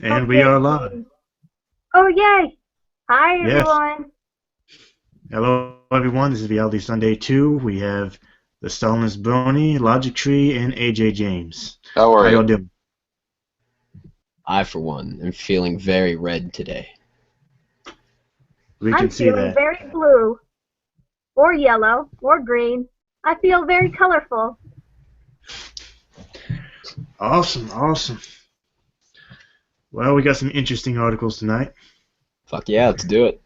And we Okay. are live. Oh, yay! Hi, Yes. everyone. Hello, everyone. This is Reality Sunday 2. We have the Stalinist Brony, Logic Tree, and AJ James. How are How you? y'all doing? I, for one, am feeling very red today. We can I'm see feeling that. very blue, or yellow, or green. I feel very colorful. Awesome, awesome. Well, we got some interesting articles tonight Fuck yeah, let's do it.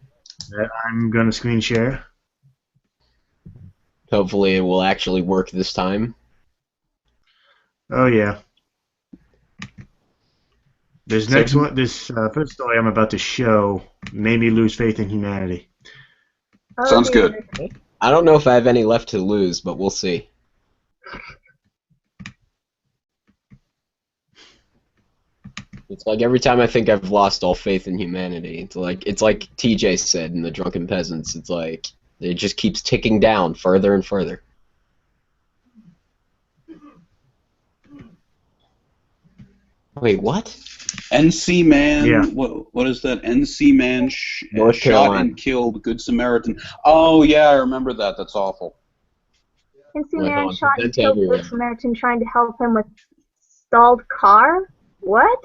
that I'm going to screen share. Hopefully it will actually work this time. Oh, yeah. This So, next one, this first story I'm about to show made me lose faith in humanity. Oh, Sounds good. dear. I don't know if I have any left to lose, but we'll see. It's like every time I think I've lost all faith in humanity, it's like TJ said in The Drunken Peasants, it's like it just keeps ticking down further and further. Wait, what? NC Yeah. man, what is that? NC man North shot Carolina. and killed Good Samaritan. Oh yeah, I remember that. That's awful. Fancy Like man on shot and present to killed Good everyone. Samaritan trying to help him with stalled car? What?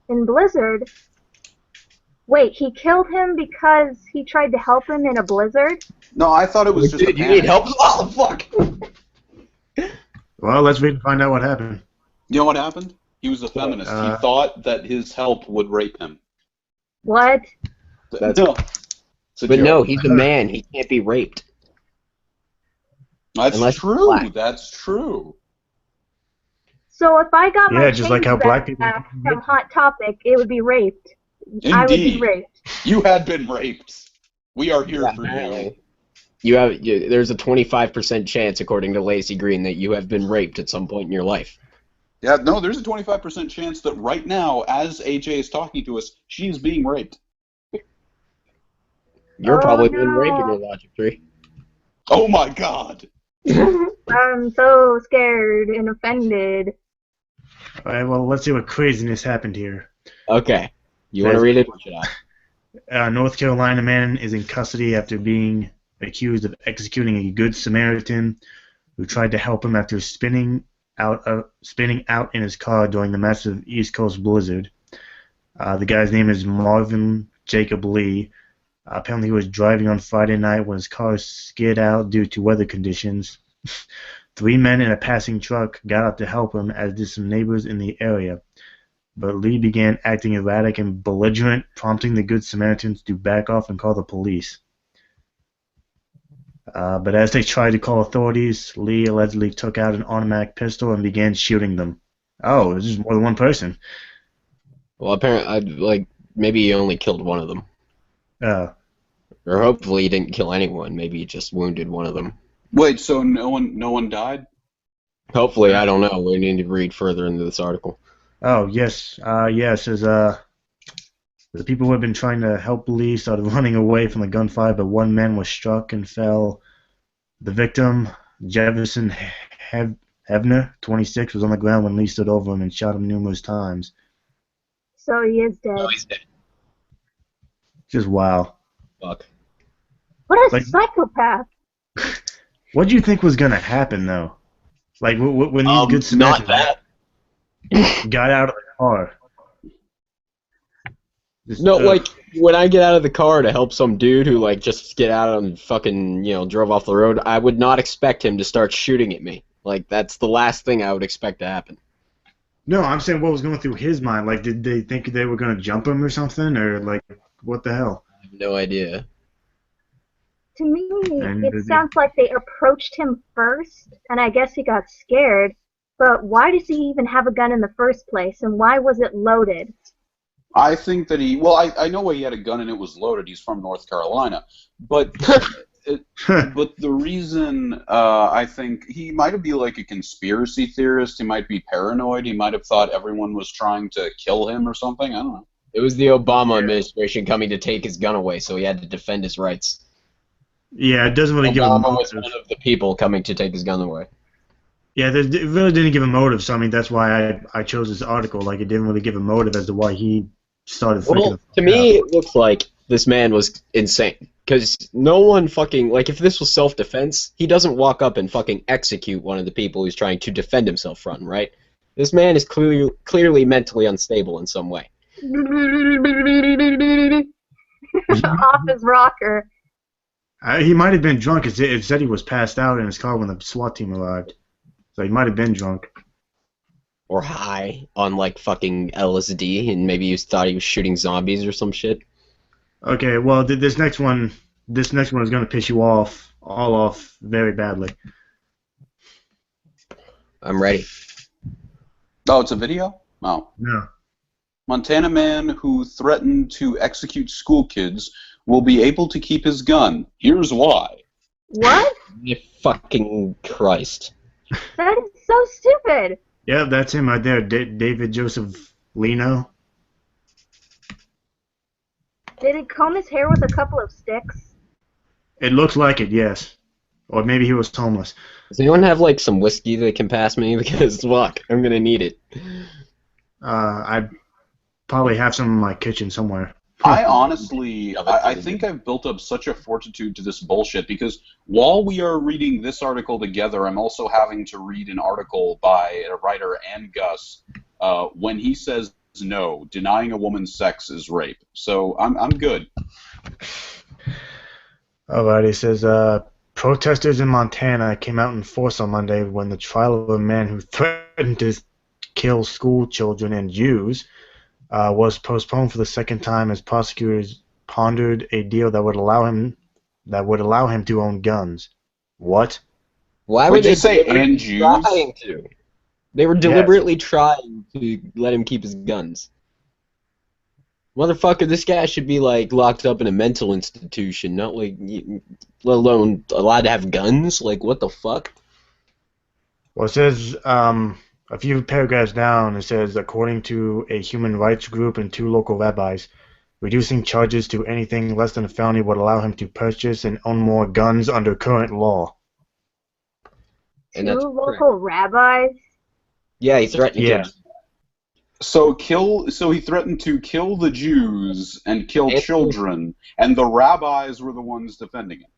In Blizzard? Wait, he killed him because he tried to help him in a blizzard? No, I thought it was Wait, just a dude, you need panic. help? Oh, fuck! Well, let's wait and find out what happened. You know what happened? He was a What? feminist. He thought that his help would rape him. What? That's, No, it's a but no, joke. he's a man. He can't be raped. That's Unless he's true. black. That's true. So if I got my Yeah, just like change how black people. back from Hot Topic, it would be raped. I would be Indeed. raped. You had been raped. We are here Yeah, for you. apparently. There's a 25% chance, according to Lacey Green, that you have been raped at some point in your life. Yeah, no, there's a 25% chance that right now, as AJ is talking to us, she is being raped. You're Oh, probably been raping no. your logic tree. Oh my god. I'm so scared and offended. All right, well, let's see what craziness happened here. Okay. You want to read it or should I? North Carolina man is in custody after being accused of executing a Good Samaritan who tried to help him after spinning out in his car during the massive East Coast blizzard. The guy's name is Marvin Jacob Lee. Apparently, he was driving on Friday night when his car skid out due to weather conditions. Three men in a passing truck got out to help him, as did some neighbors in the area. But Lee began acting erratic and belligerent, prompting the Good Samaritans to back off and call the police. But as they tried to call authorities, Lee allegedly took out an automatic pistol and began shooting them. Oh, this is more than one person. Well, apparently, maybe he only killed one of them. Uh, Or hopefully he didn't kill anyone. Maybe he just wounded one of them. Wait, so no one died? Hopefully, I don't know. We need to read further into this article. oh, yes. Yeah, it says the people who had been trying to help Lee started running away from the gunfire, but one man was struck and fell. The victim, Jefferson Hevner, 26, was on the ground when Lee stood over him and shot him numerous times. So he is dead. Oh, he's dead. Just wow. Fuck. What a Like, psychopath. what do you think was gonna happen though? Like when these Good Not Samaritans that. got out of the car. Just, No, like when I get out of the car to help some dude who like just get out and fucking drove off the road, I would not expect him to start shooting at me. Like that's the last thing I would expect to happen. no, I'm saying what was going through his mind. Like, did they think they were gonna jump him or something, or like what the hell? I have no idea. To me, And it sounds like they approached him first, and I guess he got scared. But why does he even have a gun in the first place, and why was it loaded? I think that I know why he had a gun and it was loaded. He's from North Carolina. But but the reason I think he might be like a conspiracy theorist. He might be paranoid. He might have thought everyone was trying to kill him or something. I don't know. It was the Obama administration coming to take his gun away, so he had to defend his rights. yeah, it doesn't really give a Obama was motive. one of the people coming to take his gun away. Yeah, it really didn't give a motive, so I mean that's why I chose this article. Like it didn't really give a motive as to why he started freaking Well, the to fuck out. me, it looks like this man was insane. Because no one fucking, like, if this was self-defense, he doesn't walk up and fucking execute one of the people he's trying to defend himself from, right? This man is clearly mentally unstable in some way. Off his rocker. He might have been drunk. It said he was passed out in his car when the SWAT team arrived, so he might have been drunk. Or high on, like, fucking LSD, and maybe he thought he was shooting zombies or some shit. Okay, well this next one is gonna piss you all off very badly. I'm ready. Oh, it's a video? Oh. No. Montana man who threatened to execute school kids will be able to keep his gun. Here's why. What? Fucking Christ. That is so stupid. Yeah, that's him right there, David Joseph Lino. Did he comb his hair with a couple of sticks? It looks like it, yes. Or maybe he was homeless. Does anyone have, like, some whiskey that can pass me? Because, fuck, I'm gonna need it. I probably have some in my kitchen somewhere. I honestly, I think I've built up such a fortitude to this bullshit because while we are reading this article together, I'm also having to read an article by a writer, Ann Gus, when he says no, denying a woman's sex is rape. So I'm good. Alright, it says, protesters in Montana came out in force on Monday when the trial of a man who threatened to kill school children and Jews was postponed for the second time as prosecutors pondered a deal that would allow him to own guns. What? Why Would would they you say deliberately and Jews? trying to? They were deliberately trying to let him keep his guns. Motherfucker, this guy should be, like, locked up in a mental institution, not, like, let alone allowed to have guns? Like, what the fuck? Well, it says, a few paragraphs down, it says, according to a human rights group and 2 local rabbis, reducing charges to anything less than a felony would allow him to purchase and own more guns under current law. And 2 that's local rabbis? Yeah, he threatened Yeah. to. So he threatened to kill the Jews and kill And- children, and the rabbis were the ones defending him.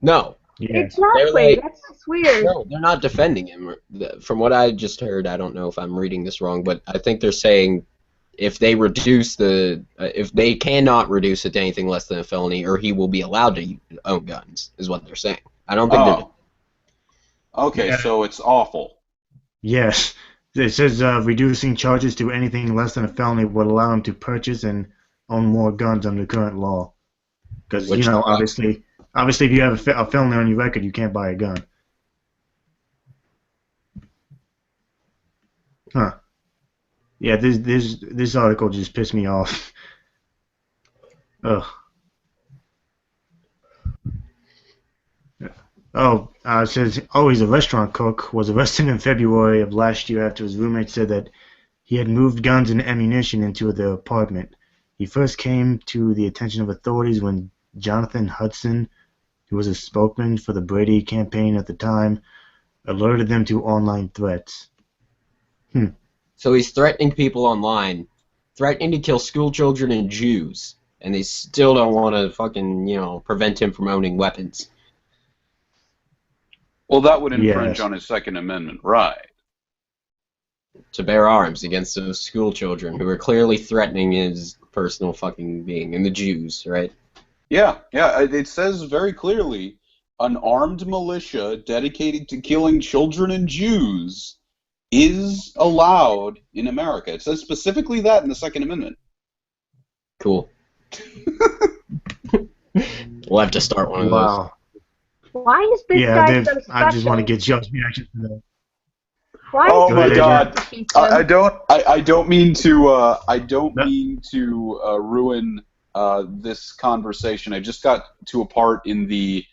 No. Yes. Exactly. like- That's just weird. No, they're not defending him. From what I just heard, I don't know if I'm reading this wrong, but I think they're saying if they reduce if they cannot reduce it to anything less than a felony, or he will be allowed to own guns, is what they're saying. I don't think they're. Oh. Okay, Yeah. so it's awful. Yes. It says reducing charges to anything less than a felony would allow him to purchase and own more guns under current law. Because, Which- obviously, if you have a felony on your record, you can't buy a gun. Huh. Yeah, this article just pissed me off. Ugh. Oh, it says, he's a restaurant cook, was arrested in February of last year after his roommate said that he had moved guns and ammunition into the apartment. He first came to the attention of authorities when Jonathan Hudson, who was a spokesman for the Brady campaign at the time, alerted them to online threats. So he's threatening people online, threatening to kill school children and Jews, and they still don't want to fucking, prevent him from owning weapons. Well, that would infringe Yes. on his Second Amendment right. To bear arms against those school children who are clearly threatening his personal fucking being, and the Jews, right? Yeah, it says very clearly, an armed militia dedicated to killing children and Jews is allowed in America. It says specifically that in the Second Amendment. Cool. We'll have to start one of those. Wow. Why is this Yeah, guy Dave, so special? I just want to get y'all's reaction to that. Why Oh is my he God. such a piece I of- don't mean to No. ruin this conversation. I just got to a part in the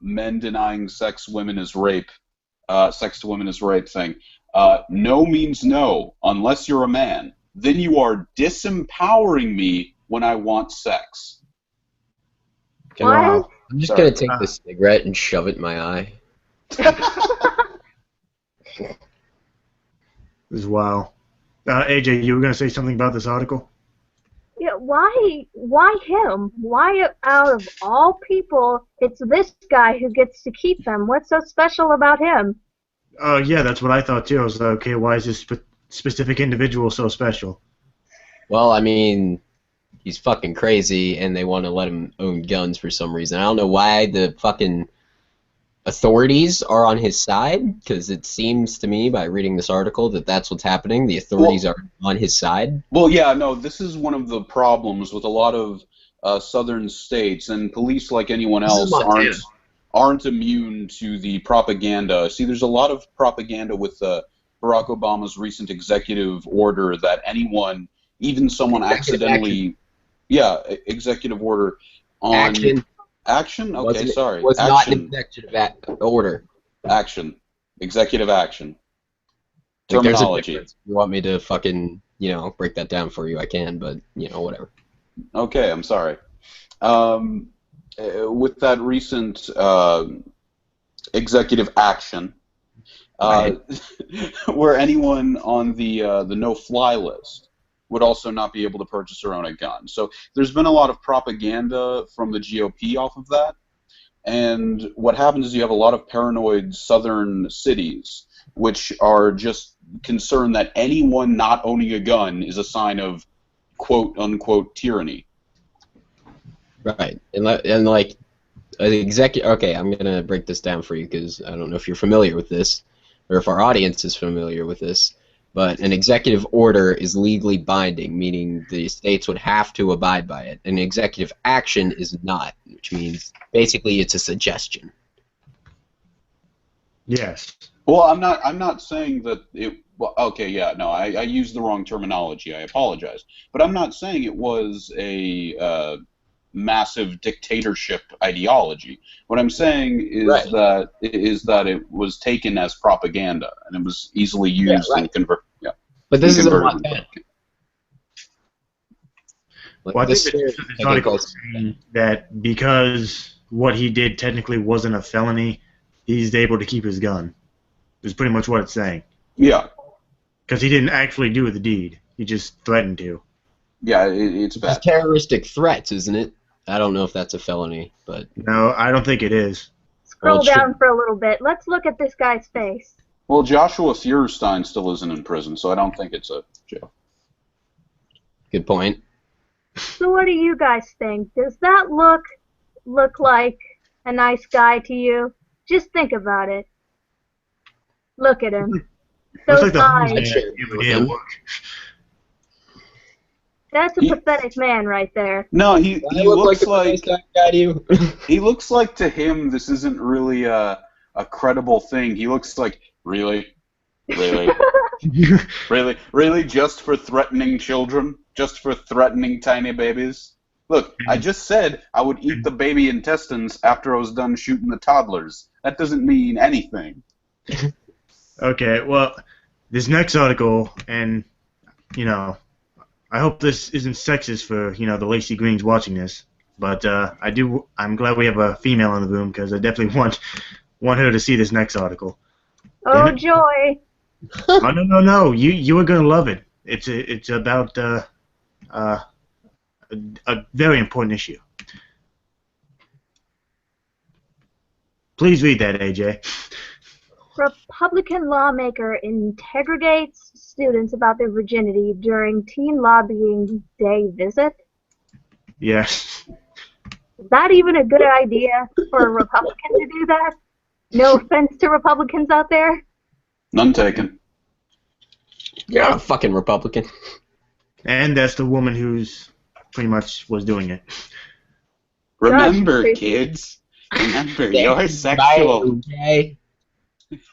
men denying sex to women is rape thing. No means no unless you're a man. Then you are disempowering me when I want sex. Can I- What? I'm just Sorry. gonna take this cigarette and shove it in my eye. As well. AJ, you were going to say something about this article? Yeah, why him? Why out of all people, it's this guy who gets to keep them? What's so special about him? Oh, yeah, that's what I thought too. I was like, okay, why is this specific individual so special? Well, I mean, he's fucking crazy, and they want to let him own guns for some reason. I don't know why the fucking authorities are on his side, because it seems to me, by reading this article, that that's what's happening. The authorities are on his side. Well, yeah, no, this is one of the problems with a lot of southern states, and police, like anyone This is else, Montana. aren't immune to the propaganda. See, there's a lot of propaganda with Barack Obama's recent executive order that anyone, even someone accidentally, executive order on action. Okay, sorry, Was action. not an executive order. Action, executive action. Like, there's a Terminology. difference. If you want me to fucking, break that down for you, I can, but, whatever. Okay, I'm sorry. With that recent executive action, where anyone on the no-fly list would also not be able to purchase or own a gun. So there's been a lot of propaganda from the GOP off of that, and what happens is you have a lot of paranoid southern cities which are just concerned that anyone not owning a gun is a sign of quote-unquote tyranny. Right. And like, an executive... Okay, I'm going to break this down for you, because I don't know if you're familiar with this, or if our audience is familiar with this, but an executive order is legally binding, meaning the states would have to abide by it. An executive action is not, which means basically it's a suggestion. Yes. Well, I'm not saying that it. Well, okay, yeah, no, I used the wrong terminology. I apologize, but I'm not saying it was a massive dictatorship ideology. What I'm saying is that it was taken as propaganda and it was easily used and converted. Yeah. But this is in Montana. Like, Well, I think this article is saying that because what he did technically wasn't a felony, he's able to keep his gun. Is pretty much what it's saying. Yeah. Because he didn't actually do the deed. He just threatened to. Yeah, it's bad. It's terroristic threats, isn't it? I don't know if that's a felony, but... No, I don't think it is. Scroll down for a little bit. Let's look at this guy's face. Well, Joshua Feuerstein still isn't in prison, so I don't think it's a jail. Good point. So what do you guys think? Does that look like a nice guy to you? Just think about it. Look at him. Those Looks like the eyes. homeless man every day at work. That's a pathetic man right there. No, he looks like guy to you. he looks like to him this isn't really a credible thing. He looks like really just for threatening children, just for threatening tiny babies. Look, I just said I would eat the baby intestines after I was done shooting the toddlers. That doesn't mean anything. Okay, well, this next article, and, I hope this isn't sexist for, the Lacey Greens watching this, but I'm glad we have a female in the room, because I definitely want her to see this next article. Oh, joy. Oh, no, you are going to love it. It's about a very important issue. Please read that, AJ. Republican lawmaker interrogates students about their virginity during teen lobbying day visit. Yes. Is that even a good idea for a Republican to do that? No offense to Republicans out there. None taken. You're a fucking Republican. And that's the woman who's pretty much was doing it. Remember, Gosh, kids. Remember, you're sexual. Okay.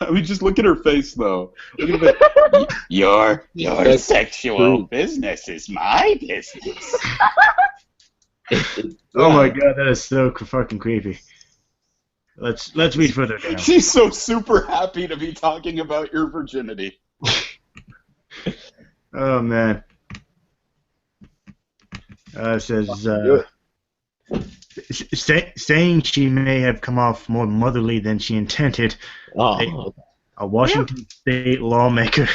I mean, just look at her face, though. Look at it. Your sexual business is my business. Oh my god, that is so fucking creepy. Let's read further down. She's so super happy to be talking about your virginity. Oh man. It says saying she may have come off more motherly than she intended. Oh. A Washington state lawmaker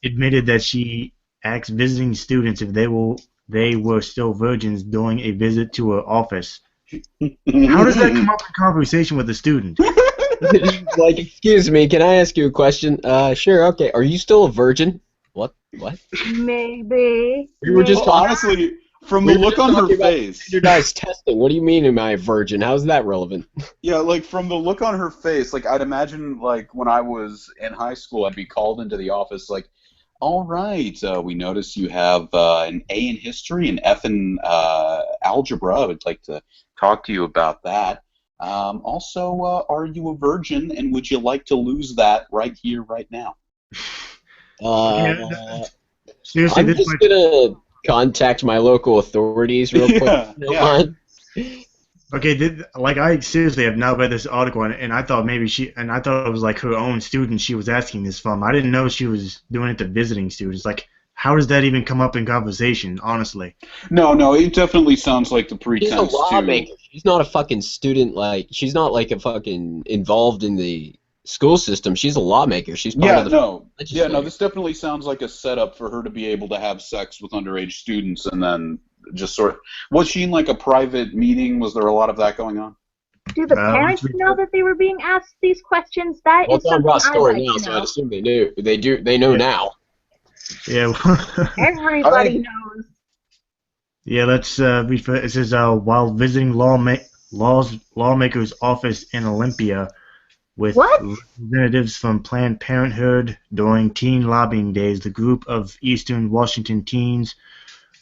admitted that she asked visiting students if they were still virgins during a visit to her office. How does that come up in conversation with a student? Like, excuse me, can I ask you a question? Sure, okay. Are you still a virgin? What? Maybe. We were just Well, talking. honestly, from We the were look just on her talking about face, standardized testing. What do you mean, am I a virgin? How's that relevant? yeah, like from the look on her face, like I'd imagine, like when I was in high school, I'd be called into the office, like, all right, we notice you have an A in history and F in algebra. I would like to talk to you about that. Also, are you a virgin, and would you like to lose that right here, right now? Uh, Seriously, I'm this just might, gonna contact my local authorities real quick. Yeah, if you don't yeah. mind. okay, like I seriously have now read this article, and I thought I thought it was like her own students she was asking this from. I didn't know she was doing it to visiting students. Like, how does that even come up in conversation? Honestly, No, it definitely sounds like the She's a pretense to. lawmaker. She's not a fucking student. Like, she's not like a fucking involved in the school system. She's a lawmaker. She's part Yeah, of the no, legislature. this definitely sounds like a setup for her to be able to have sex with underage students, and then just sort of. Was she in like a private meeting? Was there a lot of that going on? Do the let's parents read know that they were being asked these questions? That Well, is it's on something Ross' I'd story like now, to so I'd know. assume they knew. They do. They know Yeah. now. Yeah. Everybody knows. Yeah, let's read for it. It says, while visiting lawmaker's office in Olympia with What? representatives from Planned Parenthood during teen lobbying days, the group of Eastern Washington teens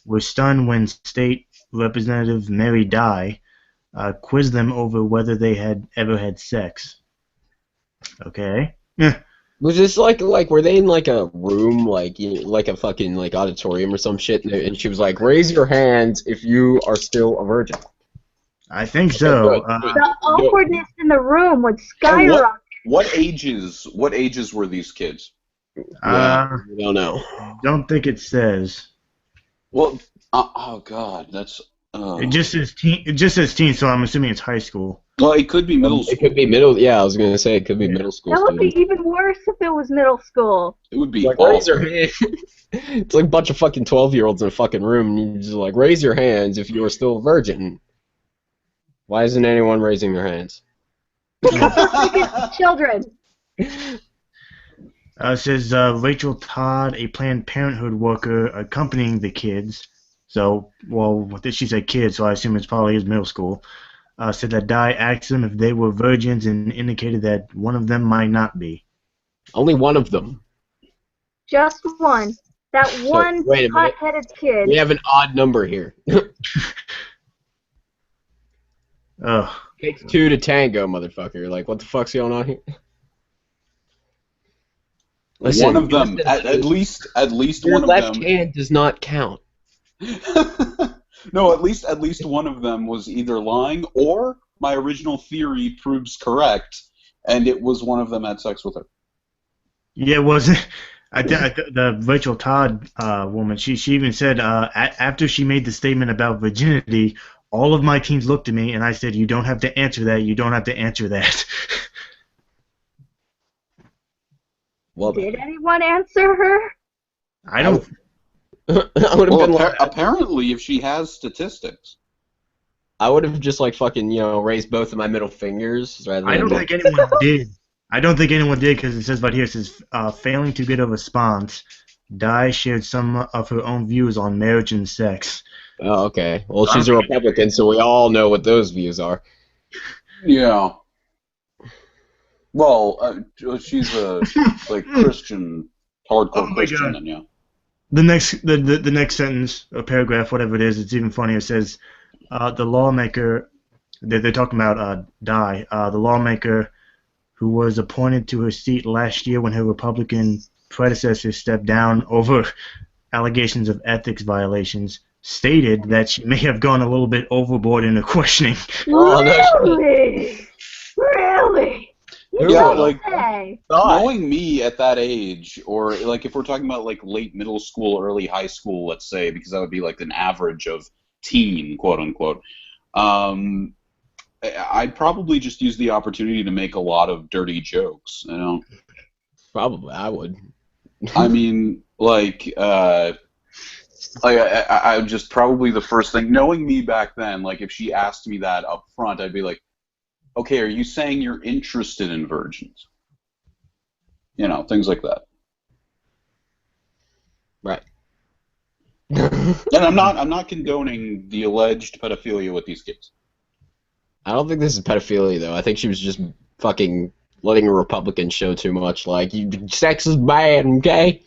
were stunned when State Representative Mary Dye quizzed them over whether they had ever had sex. Okay. Was this like were they in like a room like a fucking like auditorium or some shit? And she was like, "Raise your hands if you are still a virgin." I think so. good, good. The awkwardness in the room would And skyrocket. what ages were these kids? We don't know. Don't think it says. Well, oh god, that's. It just says teen. It just says teen, so I'm assuming it's high school. Well, it could be middle It school. could be middle. Yeah, I was gonna say it could be middle school. That would be students. even worse if it was middle school. It would be Like, awful. raise your hand. It's like a bunch of fucking 12-year-olds in a fucking room, and you're just like, raise your hands if you are still a virgin. Why isn't anyone raising their hands? Children. It says Rachel Todd, a Planned Parenthood worker accompanying the kids. So, well, she said kids, so I assume it's probably his middle school. Said that Dye asked them if they were virgins and indicated that one of them might not be. Only one of them. Just one. That one wait a minute. hot-headed kid. We have an odd number here. Ugh. Takes two to tango, motherfucker. Like, what the fuck's going on here? Listen, one of them, listen, at least your one of left them. hand does not count. No, at least one of them was either lying or my original theory proves correct, and it was one of them had sex with her. Yeah, it wasn't. The Rachel Todd woman, she even said after she made the statement about virginity, all of my teens looked at me and I said, "You don't have to answer that. You don't have to answer that." Well, Did anyone answer her? I don't. I would have Well, been like, apparently, if she has statistics. I would have just like fucking raised both of my middle fingers rather than. I don't think anyone did. I don't think anyone did because it says right here, it says, failing to get a response, Dye shared some of her own views on marriage and sex. Oh, okay. Well, she's a Republican, so we all know what those views are. Yeah. Well, she's a like Christian, hardcore Oh my Christian, God. and yeah. The next sentence or paragraph, whatever it is, it's even funnier. It says, the lawmaker, they're talking about Dye, the lawmaker who was appointed to her seat last year when her Republican predecessor stepped down over allegations of ethics violations, stated that she may have gone a little bit overboard in her questioning. Oh, no. Really? Really? You Yeah, don't like- say. Knowing me at that age, or like if we're talking about like late middle school, early high school, let's say, because that would be like an average of teen, quote unquote. I'd probably just use the opportunity to make a lot of dirty jokes. Probably, I would. I mean, I would just probably the first thing, knowing me back then, like if she asked me that up front, I'd be like, okay, are you saying you're interested in virgins? You know, things like that. Right. And I'm not condoning the alleged pedophilia with these kids. I don't think this is pedophilia, though. I think she was just fucking letting a Republican show too much. Like, sex is bad, okay?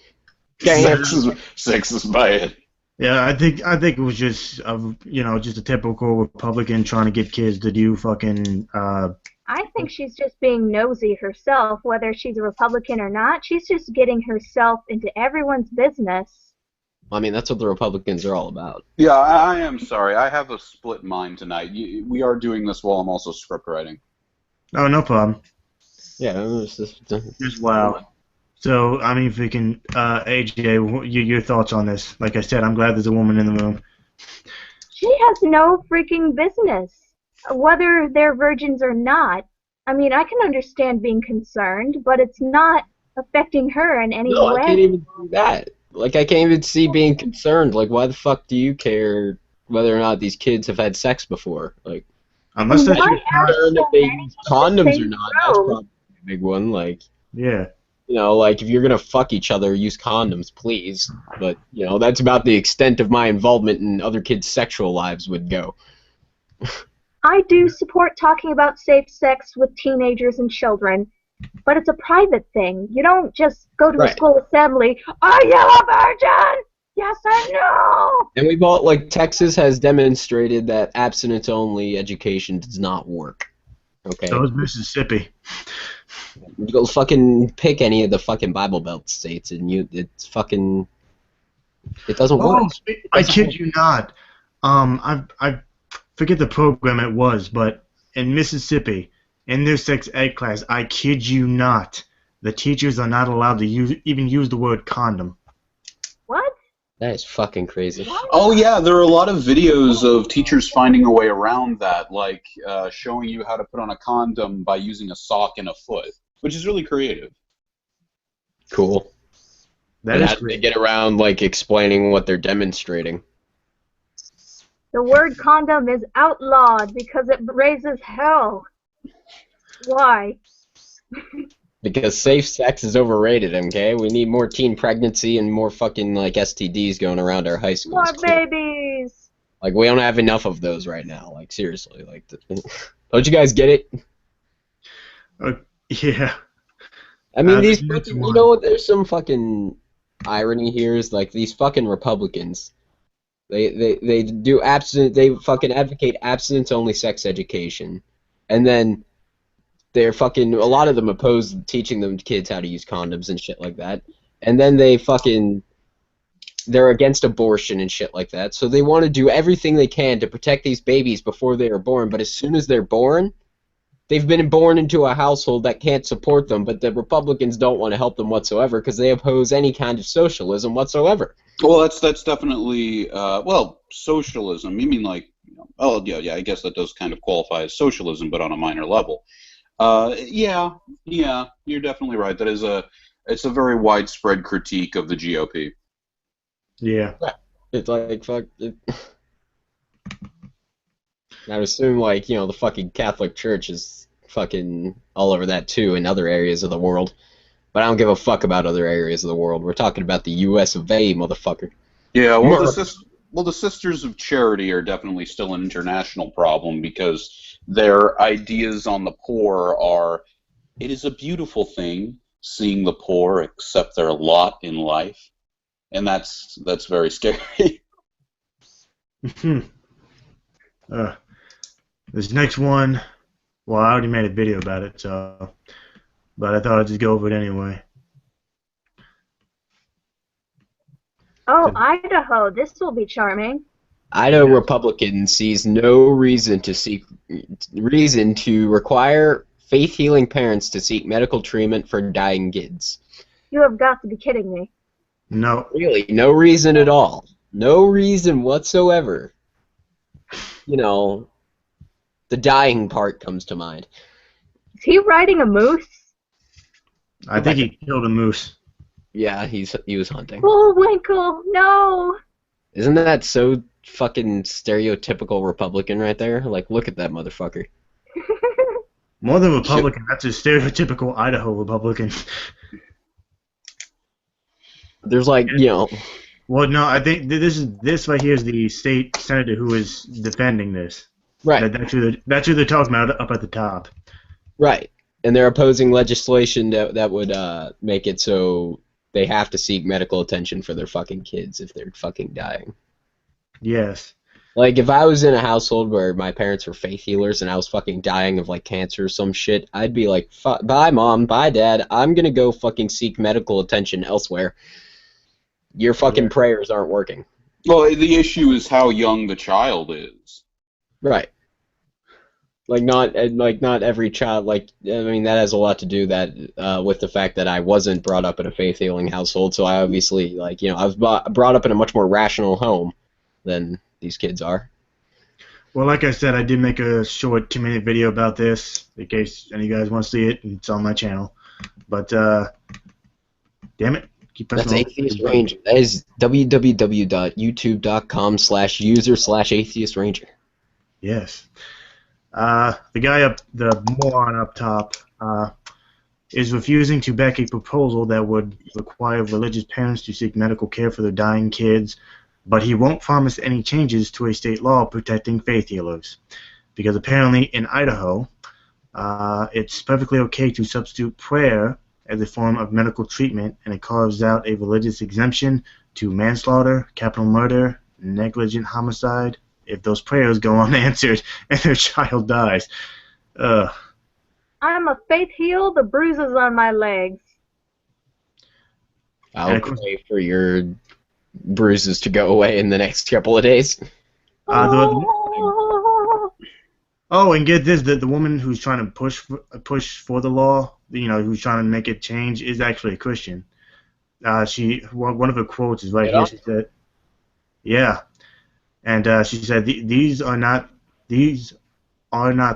Sex is bad. Yeah, I think it was just just a typical Republican trying to get kids to do fucking. I think she's just being nosy herself, whether she's a Republican or not. She's just getting herself into everyone's business. I mean, that's what the Republicans are all about. Yeah, I am sorry. I have a split mind tonight. We are doing this while I'm also script writing. Oh, no problem. Yeah, it's Just wow. So, I mean, if we can, AJ, your thoughts on this? Like I said, I'm glad there's a woman in the room. She has no freaking business, whether they're virgins or not. I mean, I can understand being concerned, but it's not affecting her in any No, way. I can't even do that. Like, I can't even see being concerned. Like, why the fuck do you care whether or not these kids have had sex before? Like, Unless that's Why your ask concerned so if they many use condoms or things not. That's gross? probably a big one. Like, yeah. you know, like, if you're gonna fuck each other, use condoms, please. But, you know, that's about the extent of my involvement in other kids' sexual lives would go. I do support talking about safe sex with teenagers and children, but it's a private thing. You don't just go to a Right. school assembly, are you a virgin? Yes or no? And we've all, like, Texas has demonstrated that abstinence-only education does not work. Okay? So is Mississippi. You go fucking pick any of the fucking Bible Belt states, and it's fucking, it doesn't work. I kid you not. I forget the program it was, but in Mississippi, in their sex ed class, I kid you not, the teachers are not allowed to even use the word condom. What? That is fucking crazy. Oh yeah, there are a lot of videos of teachers finding a way around that, like showing you how to put on a condom by using a sock and a foot, which is really creative. Cool. That And is how do they great. get around, like, explaining what they're demonstrating? The word condom is outlawed because it raises hell. Why? Because safe sex is overrated, okay? We need more teen pregnancy and more fucking, like, STDs going around our high schools. More babies. Like, we don't have enough of those right now. Like, seriously. Like, don't you guys get it? Yeah. I mean, these That's fucking, you one. know what, there's some fucking irony here is, like, these fucking Republicans, they do they fucking advocate abstinence-only sex education, and then they're fucking, a lot of them oppose teaching them kids how to use condoms and shit like that, and then they're against abortion and shit like that, so they want to do everything they can to protect these babies before they are born, but as soon as they're born, they've been born into a household that can't support them, but the Republicans don't want to help them whatsoever because they oppose any kind of socialism whatsoever. Well, that's definitely socialism. You mean like, oh yeah, I guess that does kind of qualify as socialism, but on a minor level. Yeah, you're definitely right. It's a very widespread critique of the GOP. Yeah. It's like, fuck. I would assume, like, you know, the fucking Catholic Church is fucking all over that too in other areas of the world. But I don't give a fuck about other areas of the world. We're talking about the U.S. of A, motherfucker. Yeah, well, the Sisters of Charity are definitely still an international problem because their ideas on the poor are, it is a beautiful thing seeing the poor accept their lot in life, and that's very scary. This next one, well, I already made a video about it, so, but I thought I'd just go over it anyway. Oh, Idaho, this will be charming. Idaho Republican sees no reason to require faith-healing parents to seek medical treatment for dying kids. You have got to be kidding me. No. Really, no reason at all. No reason whatsoever. You know, the dying part comes to mind. Is he riding a moose? I think he killed a moose. Yeah, he was hunting. Bullwinkle, no! Isn't that so fucking stereotypical Republican right there? Like, look at that motherfucker. More than Republican, that's a stereotypical Idaho Republican. There's like, you know. Well, no, I think this right here is the state senator who is defending this. Right. That's who they're talking about up at the top. Right. And they're opposing legislation that would make it so they have to seek medical attention for their fucking kids if they're fucking dying. Yes. Like, if I was in a household where my parents were faith healers and I was fucking dying of, like, cancer or some shit, I'd be like, bye, Mom, bye, Dad, I'm gonna go fucking seek medical attention elsewhere. Your fucking prayers aren't working. Well, the issue is how young the child is. Right. Like, not every child, like, I mean, that has a lot to do with the fact that I wasn't brought up in a faith healing household, so I obviously, like, you know, I was brought up in a much more rational home than these kids are. Well, like I said, I did make a short 2-minute video about this, in case any of you guys want to see it. It's on my channel. But, damn it. Keep pressing That's Atheist Ranger. That is www.youtube.com/user/Atheist Ranger. Yes. The moron up top, is refusing to back a proposal that would require religious parents to seek medical care for their dying kids, but he won't promise any changes to a state law protecting faith healers. Because apparently in Idaho, it's perfectly okay to substitute prayer as a form of medical treatment, and it carves out a religious exemption to manslaughter, capital murder, negligent homicide, if those prayers go unanswered and their child dies. I'm a faith heal the bruises on my legs. I'll pray for your bruises to go away in the next couple of days. And get this, the woman who's trying to push for the law, you know, who's trying to make it change, is actually a Christian. One of her quotes is right here. She said, "Yeah," and she said, "These are not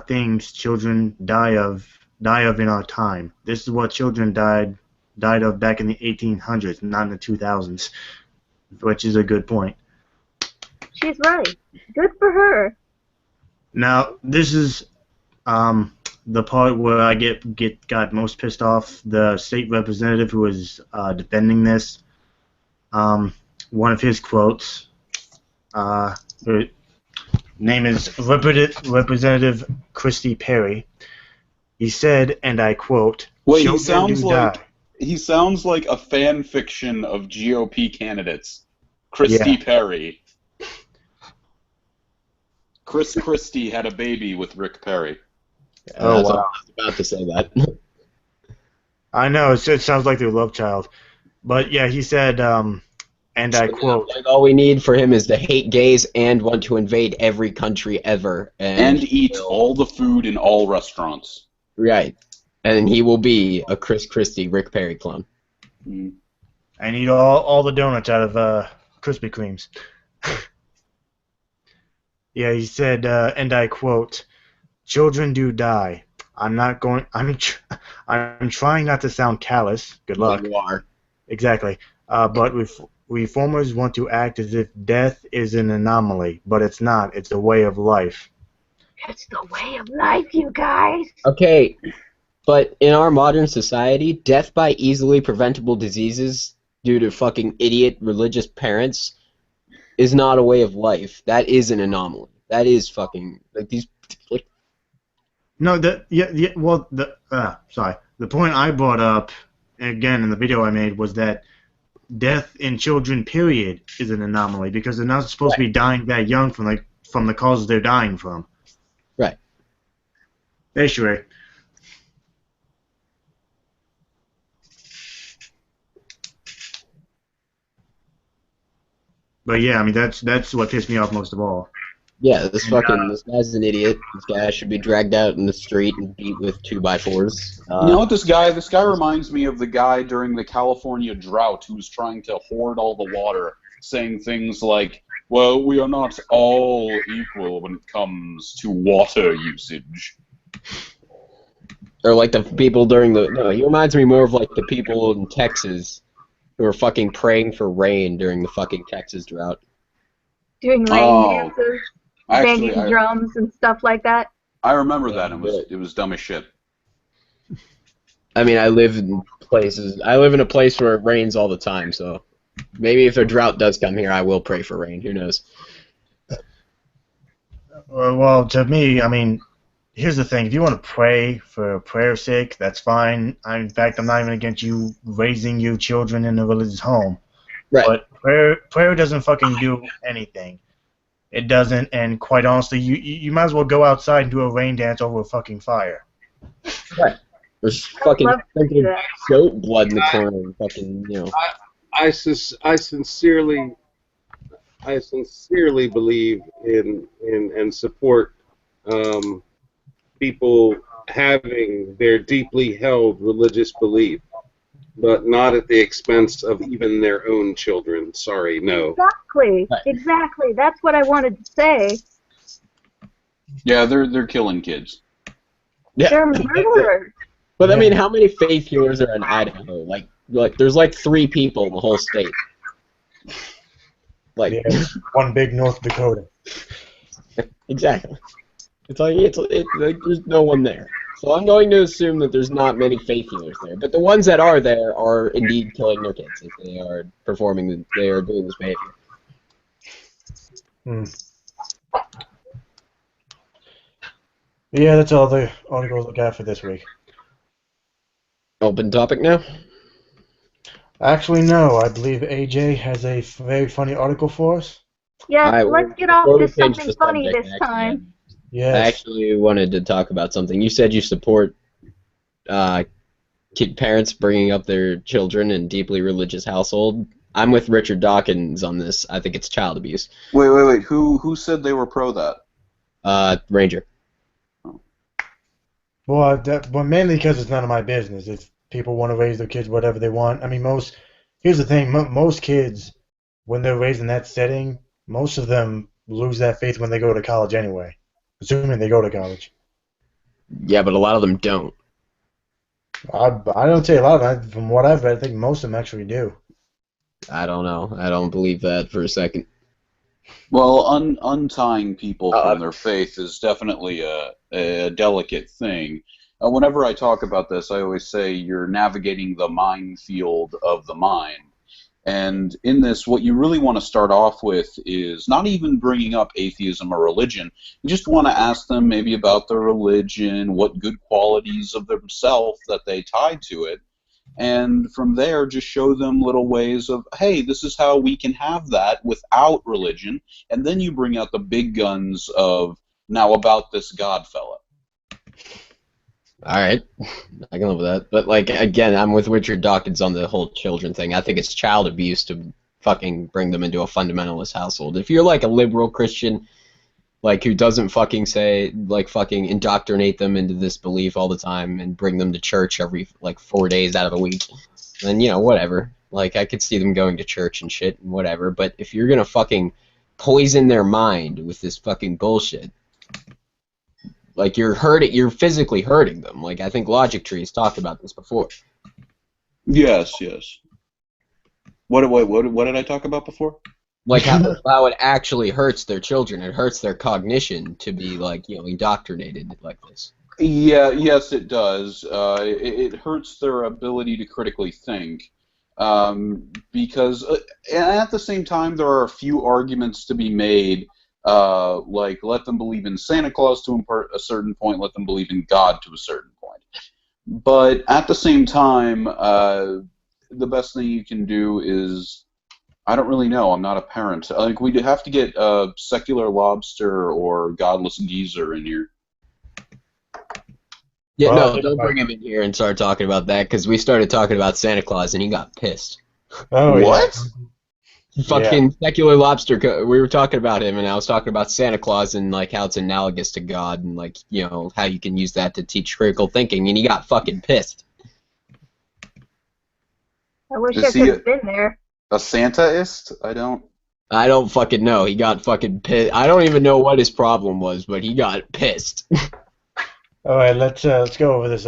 things children die of in our time. This is what children died of back in the 1800s, not in the 2000s," which is a good point. She's right. Good for her. Now, this is the part where I got most pissed off. The state representative who was defending this, one of his quotes, her name is Representative Christy Perry. He said, and I quote, "Wait, he sounds like a fan fiction of GOP candidates. Christy Perry. Chris Christie had a baby with Rick Perry." Oh, wow. I was about to say that. I know, it sounds like their love child. But yeah, he said, and I quote, like, all we need for him is to hate gays and want to invade every country ever. And eat all the food in all restaurants. Right. And he will be a Chris Christie, Rick Perry clone. Mm. And eat all the donuts out of Krispy Kremes. Yeah, he said, and I quote, "Children do die. I'm trying not to sound callous. Good luck." You are. Exactly. But reformers want to act as if death is an anomaly, but it's not. It's a way of life. It's the way of life, you guys. Okay, but in our modern society, death by easily preventable diseases due to fucking idiot religious parents is not a way of life. That is an anomaly. That is fucking like these. Like, no, sorry. The point I brought up again in the video I made was that death in children, period, is an anomaly because they're not supposed to be dying that young from the causes they're dying from. Right. Hey, Sheree. But yeah, I mean that's what pissed me off most of all. Yeah, this guy's an idiot. This guy should be dragged out in the street and beat with 2x4s. You know what this guy reminds me of the guy during the California drought who was trying to hoard all the water, saying things like, "Well, we are not all equal when it comes to water usage." Or like the people during the... No, he reminds me more of like the people in Texas who are fucking praying for rain during the fucking Texas drought. Doing rain Oh, dances, actually, banging drums and stuff like that. I remember Yeah, that. It but- was dumb as shit. I mean, I live in a place where it rains all the time, so maybe if a drought does come here, I will pray for rain. Who knows? Well, to me, I mean, here's the thing. If you want to pray for prayer's sake, that's fine. In fact, I'm not even against you raising your children in a religious home. Right. But prayer doesn't fucking do anything. It doesn't, and quite honestly, you might as well go outside and do a rain dance over a fucking fire. Right. There's I would fucking love to do that. goat blood in the corner, and fucking, you know. I sincerely believe in and support people having their deeply held religious belief, but not at the expense of even their own children. Sorry, no. Exactly. Right. Exactly. That's what I wanted to say. Yeah, they're killing kids. Yeah. They're murderers. But I mean, how many faith healers are in Idaho? Like there's like 3 people in the whole state. Like, Yeah, one big North Dakota. exactly. It's like there's no one there. So I'm going to assume that there's not many faith healers there. But the ones that are there are indeed killing their kids if they are they are doing this behavior. Yeah, that's all the articles I got for this week. Open topic now? Actually, no. I believe AJ has a very funny article for us. Yes, Alright, let's well, get off before we to change something the funny subject, this actually, time. Yes. I actually wanted to talk about something. You said you support parents bringing up their children in deeply religious household. I'm with Richard Dawkins on this. I think it's child abuse. Wait. Who said they were pro that? Ranger. Well, mainly because it's none of my business. If people want to raise their kids whatever they want. I mean, here's the thing. Most kids, when they're raised in that setting, most of them lose that faith when they go to college anyway. Assuming they go to college. Yeah, but a lot of them don't. I don't say a lot of them. From what I've read, I think most of them actually do. I don't know. I don't believe that for a second. Well, untying people from their faith is definitely a delicate thing. Whenever I talk about this, I always say you're navigating the minefield of the mind. And in this, what you really want to start off with is not even bringing up atheism or religion. You just want to ask them maybe about their religion, what good qualities of themselves that they tie to it. And from there, just show them little ways of, hey, this is how we can have that without religion. And then you bring out the big guns of, now about this God fella. All right, I can live with that. But like again, I'm with Richard Dawkins on the whole children thing. I think it's child abuse to fucking bring them into a fundamentalist household. If you're like a liberal Christian, like who doesn't fucking say like fucking indoctrinate them into this belief all the time and bring them to church every like 4 days out of the week, then you know whatever. Like I could see them going to church and shit and whatever. But if you're gonna fucking poison their mind with this fucking bullshit. Like you're physically hurting them. Like I think Logic Tree has talked about this before. Yes. What did I talk about before? Like how it actually hurts their children. It hurts their cognition to be like, you know, indoctrinated like this. Yeah, yes, it does. It hurts their ability to critically think. Because and at the same time, there are a few arguments to be made. Like let them believe in Santa Claus to a certain point, let them believe in God to a certain point. But at the same time, the best thing you can do is, I don't really know, I'm not a parent. Like we'd have to get Secular Lobster or Godless Geezer in here. Yeah, Well, no, don't bring him in here and start talking about that because we started talking about Santa Claus and he got pissed. Oh, What? Fucking Secular Lobster, we were talking about him, and I was talking about Santa Claus and like how it's analogous to God, and like you know how you can use that to teach critical thinking, and he got fucking pissed. I wish Is I he could have been there. A Santaist? I don't fucking know. He got fucking pissed. I don't even know what his problem was, but he got pissed. All right, let's go over this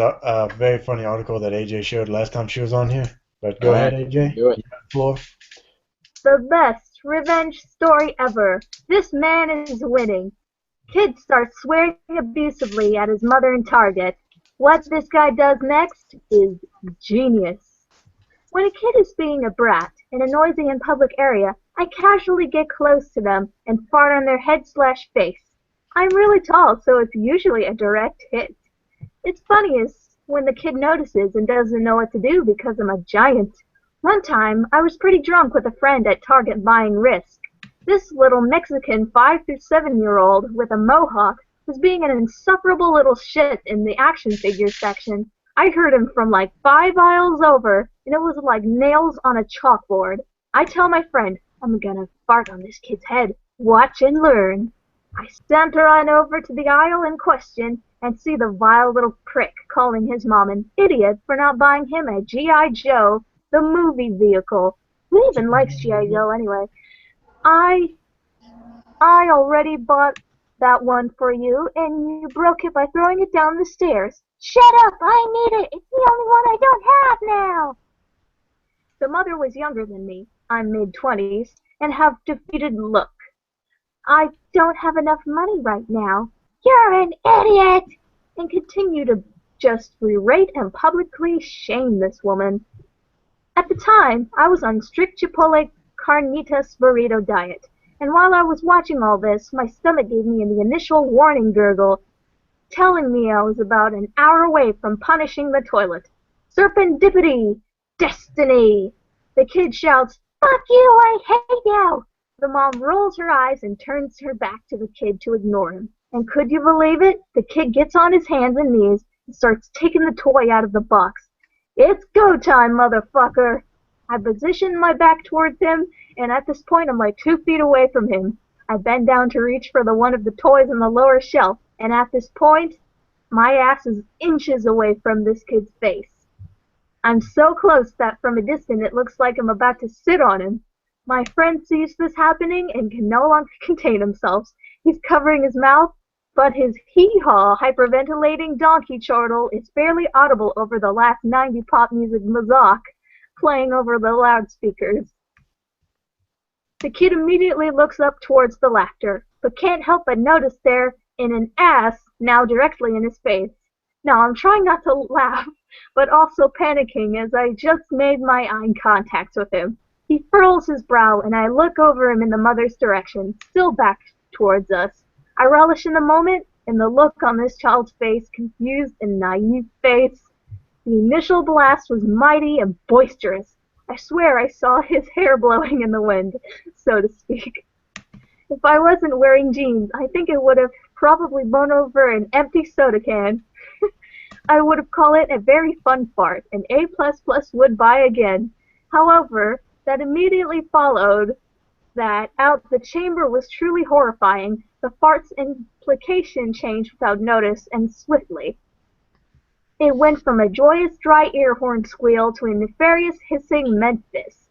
very funny article that AJ showed last time she was on here. But go All ahead, right, AJ. do it. You got the floor. The best revenge story ever. This man is winning. Kid starts swearing abusively at his mother in Target. What this guy does next is genius. When a kid is being a brat in a noisy and public area, I casually get close to them and fart on their head/face. I'm really tall, so it's usually a direct hit. It's funniest when the kid notices and doesn't know what to do because I'm a giant. One time, I was pretty drunk with a friend at Target buying Risk. This little Mexican 5 to 7-year-old with a mohawk was being an insufferable little shit in the action figure section. I heard him from like 5 aisles over, and it was like nails on a chalkboard. I tell my friend, I'm gonna fart on this kid's head. Watch and learn. I saunter on over to the aisle in question and see the vile little prick calling his mom an idiot for not buying him a G.I. Joe, the movie vehicle. Who even likes G.I. Joe anyway? I already bought that one for you, and you broke it by throwing it down the stairs. Shut up! I need it! It's the only one I don't have now! The mother was younger than me. I'm mid-20s, and have defeated look. I don't have enough money right now. You're an idiot! And continue to just berate and publicly shame this woman. At the time, I was on strict Chipotle carnitas burrito diet, and while I was watching all this, my stomach gave me the initial warning gurgle, telling me I was about an hour away from punishing the toilet. Serendipity! Destiny! The kid shouts, "Fuck you, I hate you!" The mom rolls her eyes and turns her back to the kid to ignore him. And could you believe it? The kid gets on his hands and knees and starts taking the toy out of the box. It's go time, motherfucker! I position my back towards him, and at this point I'm like 2 feet away from him. I bend down to reach for the one of the toys on the lower shelf, and at this point, my ass is inches away from this kid's face. I'm so close that from a distance it looks like I'm about to sit on him. My friend sees this happening and can no longer contain himself. He's covering his mouth, but his hee-haw, hyperventilating donkey chortle is barely audible over the last 90 pop music mazak playing over the loudspeakers. The kid immediately looks up towards the laughter, but can't help but notice there in an ass now directly in his face. Now I'm trying not to laugh, but also panicking as I just made my eye contact with him. He furrows his brow, and I look over him in the mother's direction, still back towards us. I relish in the moment, and the look on this child's face, confused and naive face. The initial blast was mighty and boisterous. I swear I saw his hair blowing in the wind, so to speak. If I wasn't wearing jeans, I think it would have probably blown over an empty soda can. I would have called it a very fun fart, and A++ would buy again. However, that immediately followed that out the chamber was truly horrifying. The fart's implication changed without notice and swiftly. It went from a joyous dry ear horn squeal to a nefarious hissing Memphis,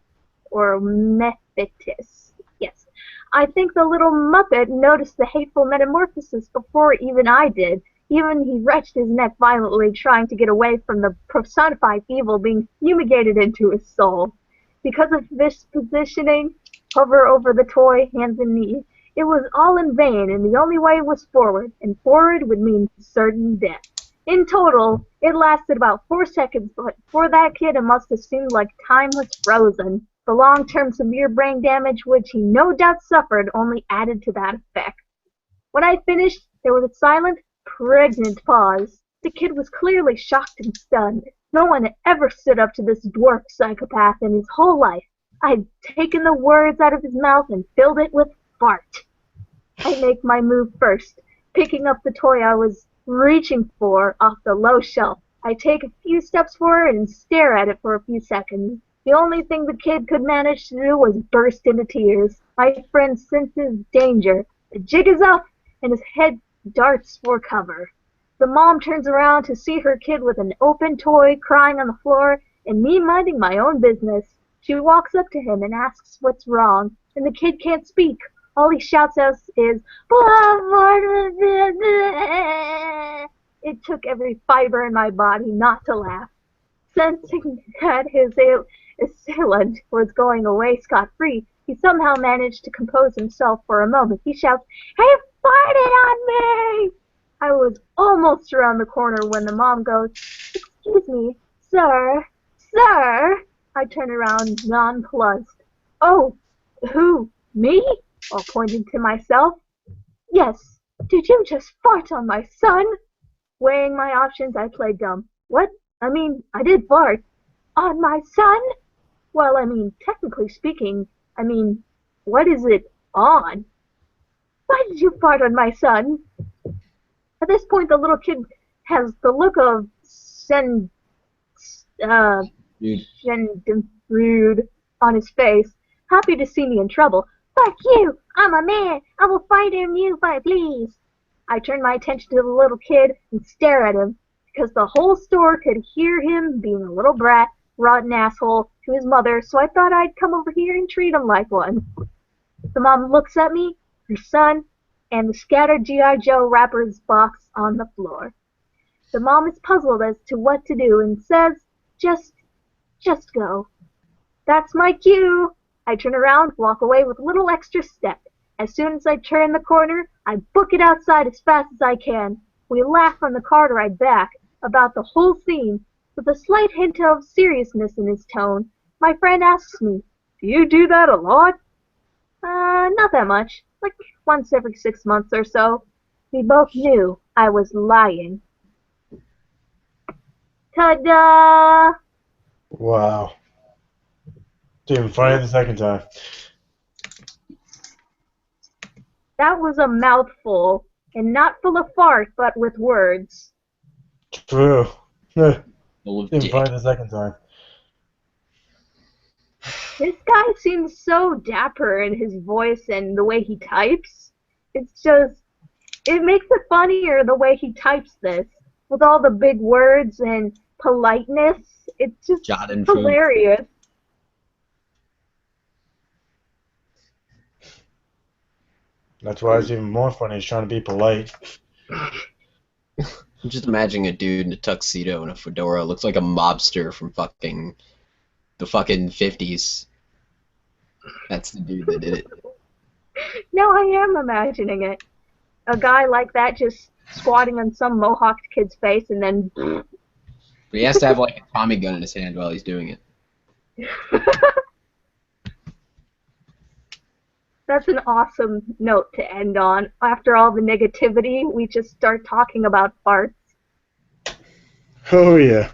or Mephitis. Yes. I think the little Muppet noticed the hateful metamorphosis before even I did. Even he wrenched his neck violently, trying to get away from the personified evil being fumigated into his soul. Because of this positioning, hover over the toy, hands and knees, it was all in vain, and the only way was forward, and forward would mean certain death. In total, it lasted about 4 seconds, but for that kid it must have seemed like time was frozen. The long-term severe brain damage which he no doubt suffered only added to that effect. When I finished, there was a silent, pregnant pause. The kid was clearly shocked and stunned. No one had ever stood up to this dwarf psychopath in his whole life. I had taken the words out of his mouth and filled it with fart. I make my move first, picking up the toy I was reaching for off the low shelf. I take a few steps forward and stare at it for a few seconds. The only thing the kid could manage to do was burst into tears. My friend senses danger. The jig is up, and his head darts for cover. The mom turns around to see her kid with an open toy crying on the floor, and me minding my own business. She walks up to him and asks what's wrong, and the kid can't speak. All he shouts out is, "Blah, blah, blah, blah." It took every fiber in my body not to laugh. Sensing that his assailant was going away scot-free, he somehow managed to compose himself for a moment. He shouts, "He farted on me!" I was almost around the corner when the mom goes, "Excuse me, sir, sir." I turn around nonplussed. "Oh, who, me?" While pointing to myself. "Yes, did you just fart on my son?" Weighing my options, I played dumb. "What? I mean, I did fart. On my son?" "Well, I mean, technically speaking, I mean, what is it on?" "Why did you fart on my son?" At this point, the little kid has the look of uh, Dude. rude on his face, happy to see me in trouble. "Fuck you! I'm a man! I will fight on you if I please." I turn my attention to the little kid and stare at him, because the whole store could hear him being a little brat, rotten asshole to his mother, so I thought I'd come over here and treat him like one. The mom looks at me, her son, and the scattered G.I. Joe wrappers box on the floor. The mom is puzzled as to what to do and says, just go. That's my cue. I turn around, walk away with a little extra step. As soon as I turn the corner, I book it outside as fast as I can. We laugh on the car ride back about the whole scene, with a slight hint of seriousness in his tone. My friend asks me, "Do you do that a lot?" Not that much. Like once every 6 months or so. We both knew I was lying. Ta-da! Wow. Didn't even find it the second time. That was a mouthful, and not full of fart, but with words. True. Didn't Full of find dick. it the second time. This guy seems so dapper in his voice and the way he types. It's just, it makes it funnier the way he types this. With all the big words and politeness. It's just Schadenfreude. hilarious. That's why it's even more funny. He's trying to be polite. I'm just imagining a dude in a tuxedo and a fedora. Looks like a mobster from the fucking 50s. That's the dude that did it. Now I am imagining it. A guy like that just squatting on some mohawked kid's face and then... But he has to have like a Tommy gun in his hand while he's doing it. That's an awesome note to end on. After all the negativity, we just start talking about farts. Oh, yeah.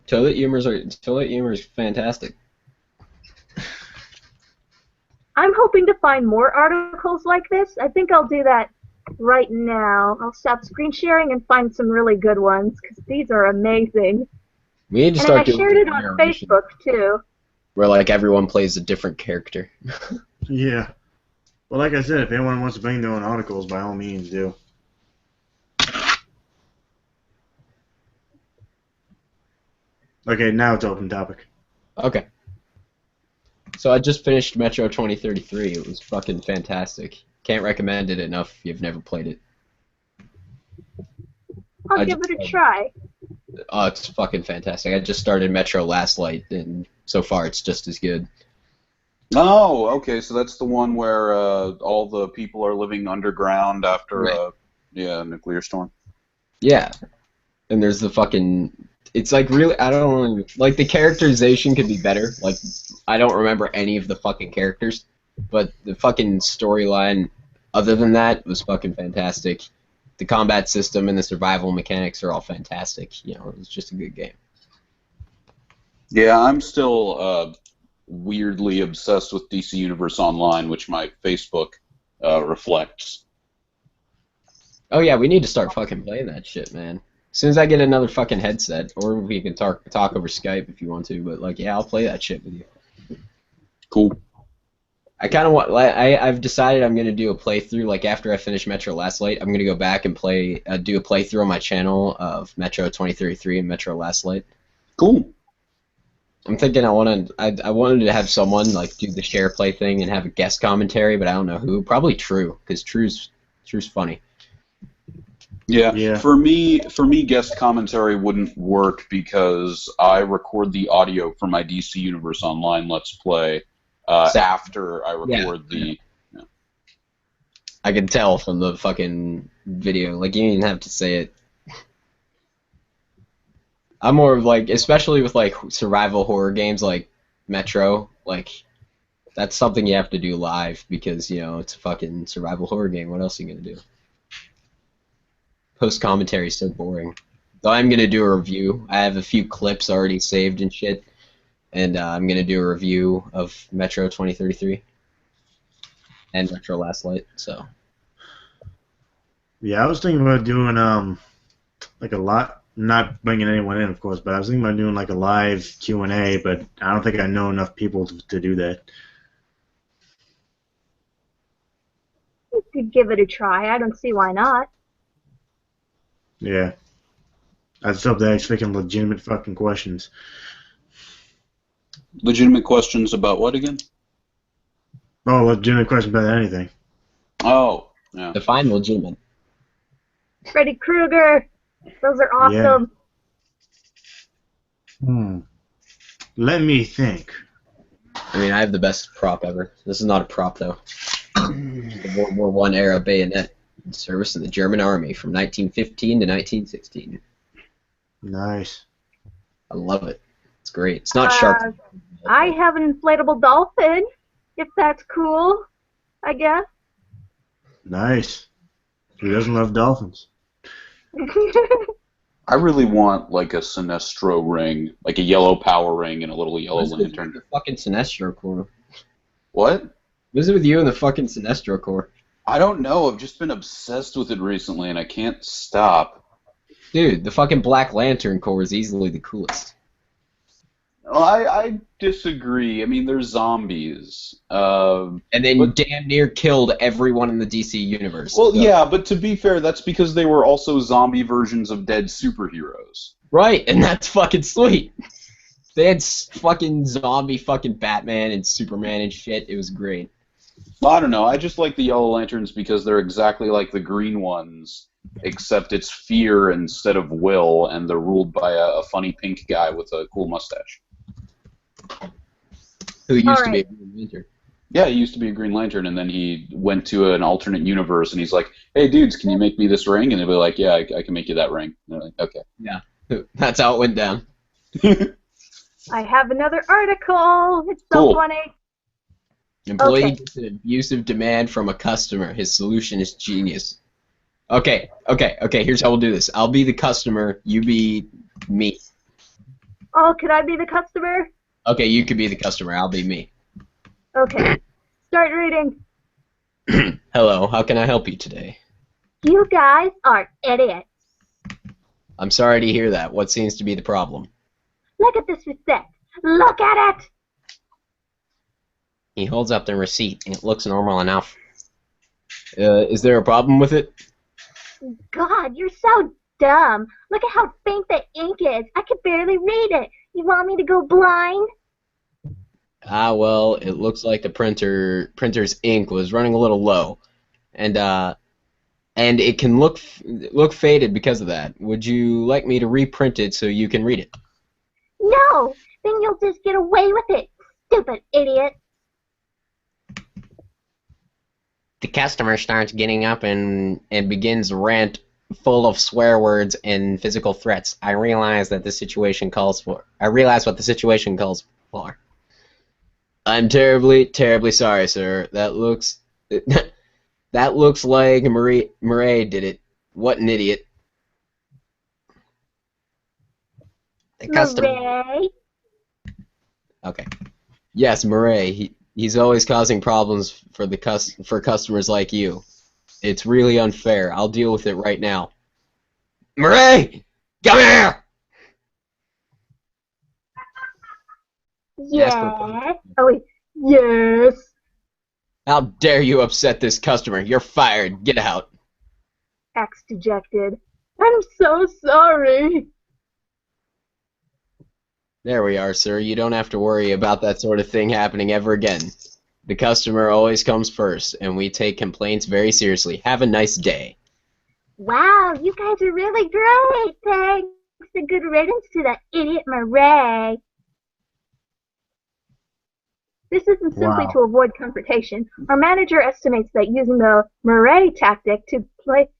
Toilet humor is fantastic. I'm hoping to find more articles like this. I think I'll do that right now. I'll stop screen sharing and find some really good ones, because these are amazing. We need to And start I doing shared it on narration Facebook, too. where like everyone plays a different character. Yeah. Well, like I said, if anyone wants to bring their own articles, by all means, do. Okay, now it's open topic. Okay. So I just finished Metro 2033. It was fucking fantastic. Can't recommend it enough if you've never played it. I'll give it a try. Oh, it's fucking fantastic. I just started Metro last night, and so far it's just as good. Oh, okay, so that's the one where all the people are living underground after Right. a nuclear storm. Yeah. And there's the fucking... It's like really... I don't really... Like, the characterization could be better. Like, I don't remember any of the fucking characters. But the fucking storyline, other than that, was fucking fantastic. The combat system and the survival mechanics are all fantastic. You know, it was just a good game. Yeah, I'm still weirdly obsessed with DC Universe Online, which my Facebook reflects. Oh yeah, we need to start fucking playing that shit, man. As soon as I get another fucking headset, or we can talk over Skype if you want to, but like, yeah, I'll play that shit with you. Cool. I kind of want. I've decided I'm gonna do a playthrough. Like after I finish Metro Last Light, I'm gonna go back and do a playthrough on my channel of Metro 2033 and Metro Last Light. Cool. I'm thinking I wanted to have someone like do the share play thing and have a guest commentary, but I don't know who. Probably True, because True's funny. Yeah. Yeah. For me, guest commentary wouldn't work because I record the audio for my DC Universe Online Let's Play after I Yeah. record the. Yeah. I can tell from the fucking video. Like, you didn't have to say it. I'm more of like, especially with like survival horror games like Metro, like that's something you have to do live because, you know, it's a fucking survival horror game. What else are you gonna do? Post commentary is so boring. So I'm gonna do a review. I have a few clips already saved and shit, and I'm gonna do a review of Metro 2033 and Metro Last Light. So Yeah, I was thinking about doing like a lot, not bringing anyone in, of course, but I was thinking about doing like a live Q&A, but I don't think I know enough people to do that. You could give it a try. I don't see why not. Yeah. I just hope they ask freaking legitimate fucking questions. Legitimate questions about what again? Oh, legitimate questions about anything. Oh, yeah. define legitimate. Freddy Krueger. Those are awesome. Let me think. I mean, I have the best prop ever. This is not a prop though. The World War I era bayonet in service in the German army from 1915 to 1916. Nice. I love it. It's great. It's not sharp. I have an inflatable dolphin, if that's cool, I guess. Nice. Who doesn't love dolphins? I really want like a Sinestro ring, like a yellow power ring and a little yellow What's with lantern. the fucking Sinestro Corps? What? What's it with you and the fucking Sinestro Corps? I don't know. I've just been obsessed with it recently, and I can't stop. Dude, the fucking Black Lantern Corps is easily the coolest. Well, I disagree. I mean, they're zombies. And then you damn near killed everyone in the DC universe. Well, So- yeah, but to be fair, that's because they were also zombie versions of dead superheroes. Right, and that's fucking sweet. They had fucking zombie fucking Batman and Superman and shit. It was great. Well, I don't know. I just like the Yellow Lanterns because they're exactly like the green ones, except it's fear instead of will, and they're ruled by a funny pink guy with a cool mustache. Who used to be a Alright. Green Lantern. Yeah, he used to be a Green Lantern, and then he went to an alternate universe, and he's like, "Hey, dudes, can you make me this ring?" And they'll be like, "Yeah, I can make you that ring." And they're like, "Okay." That's how it went down. I have another article. It's so Cool. funny. Employee Okay. gets an abusive demand from a customer. His solution is genius. Okay. Here's how we'll do this. I'll be the customer. You be me. Oh, could I be the customer? Okay, you could be the customer. I'll be me. Okay. Start reading. Hello. How can I help you today? You guys are idiots. I'm sorry to hear that. What seems to be the problem? Look at this receipt. Look at it. He holds up the receipt, and it looks normal enough. Is there a problem with it? God, you're so dumb. Look at how faint the ink is. I could barely read it. You want me to go blind? Ah, well, it looks like the printer's ink was running a little low, and it can look faded because of that. Would you like me to reprint it so you can read it? No. Then you'll just get away with it. Stupid idiot. The customer starts getting up and begins a rant full of swear words and physical threats. I realize what the situation calls for. I'm terribly, terribly sorry, sir. That looks like Murray did it. What an idiot. The customer. Murray. Okay. Yes, Murray. He's always causing problems for customers like you. It's really unfair. I'll deal with it right now. Murray! Come here! Yes. Yes, Oh, wait. Yes. How dare you upset this customer? You're fired. Get out. X dejected. I'm so sorry. There we are, sir. You don't have to worry about that sort of thing happening ever again. The customer always comes first, and we take complaints very seriously. Have a nice day. Wow, you guys are really great. Thanks. A good riddance to that idiot Murray. This isn't simply Wow. to avoid confrontation. Our manager estimates that using the Murray tactic to placate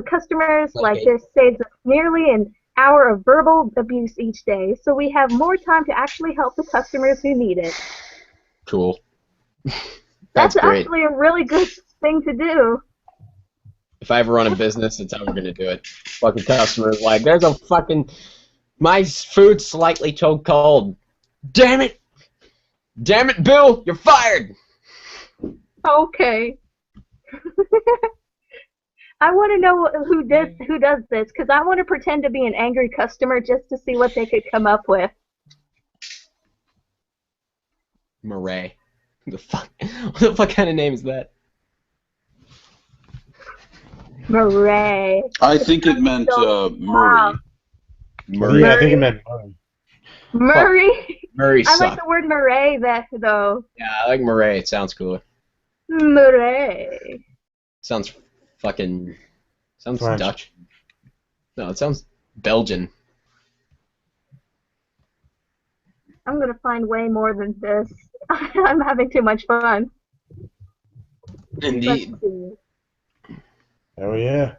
customers like Okay. this saves us nearly an hour of verbal abuse each day, so we have more time to actually help the customers who need it. Cool. That's That's great. actually a really good thing to do. If I ever run a business, that's how we're gonna do it. Fucking customers like, there's a fucking my food's slightly too cold. Damn it! Damn it, Bill! You're fired! Okay. I want to know who does this, because I want to pretend to be an angry customer just to see what they could come up with. Murray. Who the fuck? What the fuck kind of name is that? Murray. I think it meant Murray. Wow. Murray. Yeah, I think it meant Murray. Murray. Murray I sucks. like the word Murray though. Yeah, I like Murray. It sounds cooler. Murray. Sounds fucking. Sounds French. Dutch. No, it sounds Belgian. I'm gonna find way more than this. I'm having too much fun. Indeed. Let's see. Oh yeah.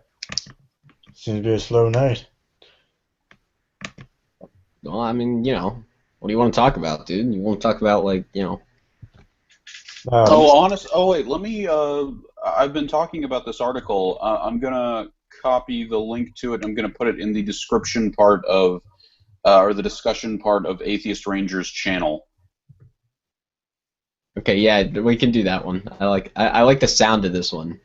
Seems to be a slow night. Well, I mean, you know, what do you want to talk about, dude? You want to talk about, like, you know. Wait, let me, I've been talking about this article. I'm gonna copy the link to it. I'm gonna put it in the description part of, or the discussion part of Atheist Ranger's channel. Okay, yeah, we can do that one. I like the sound of this one.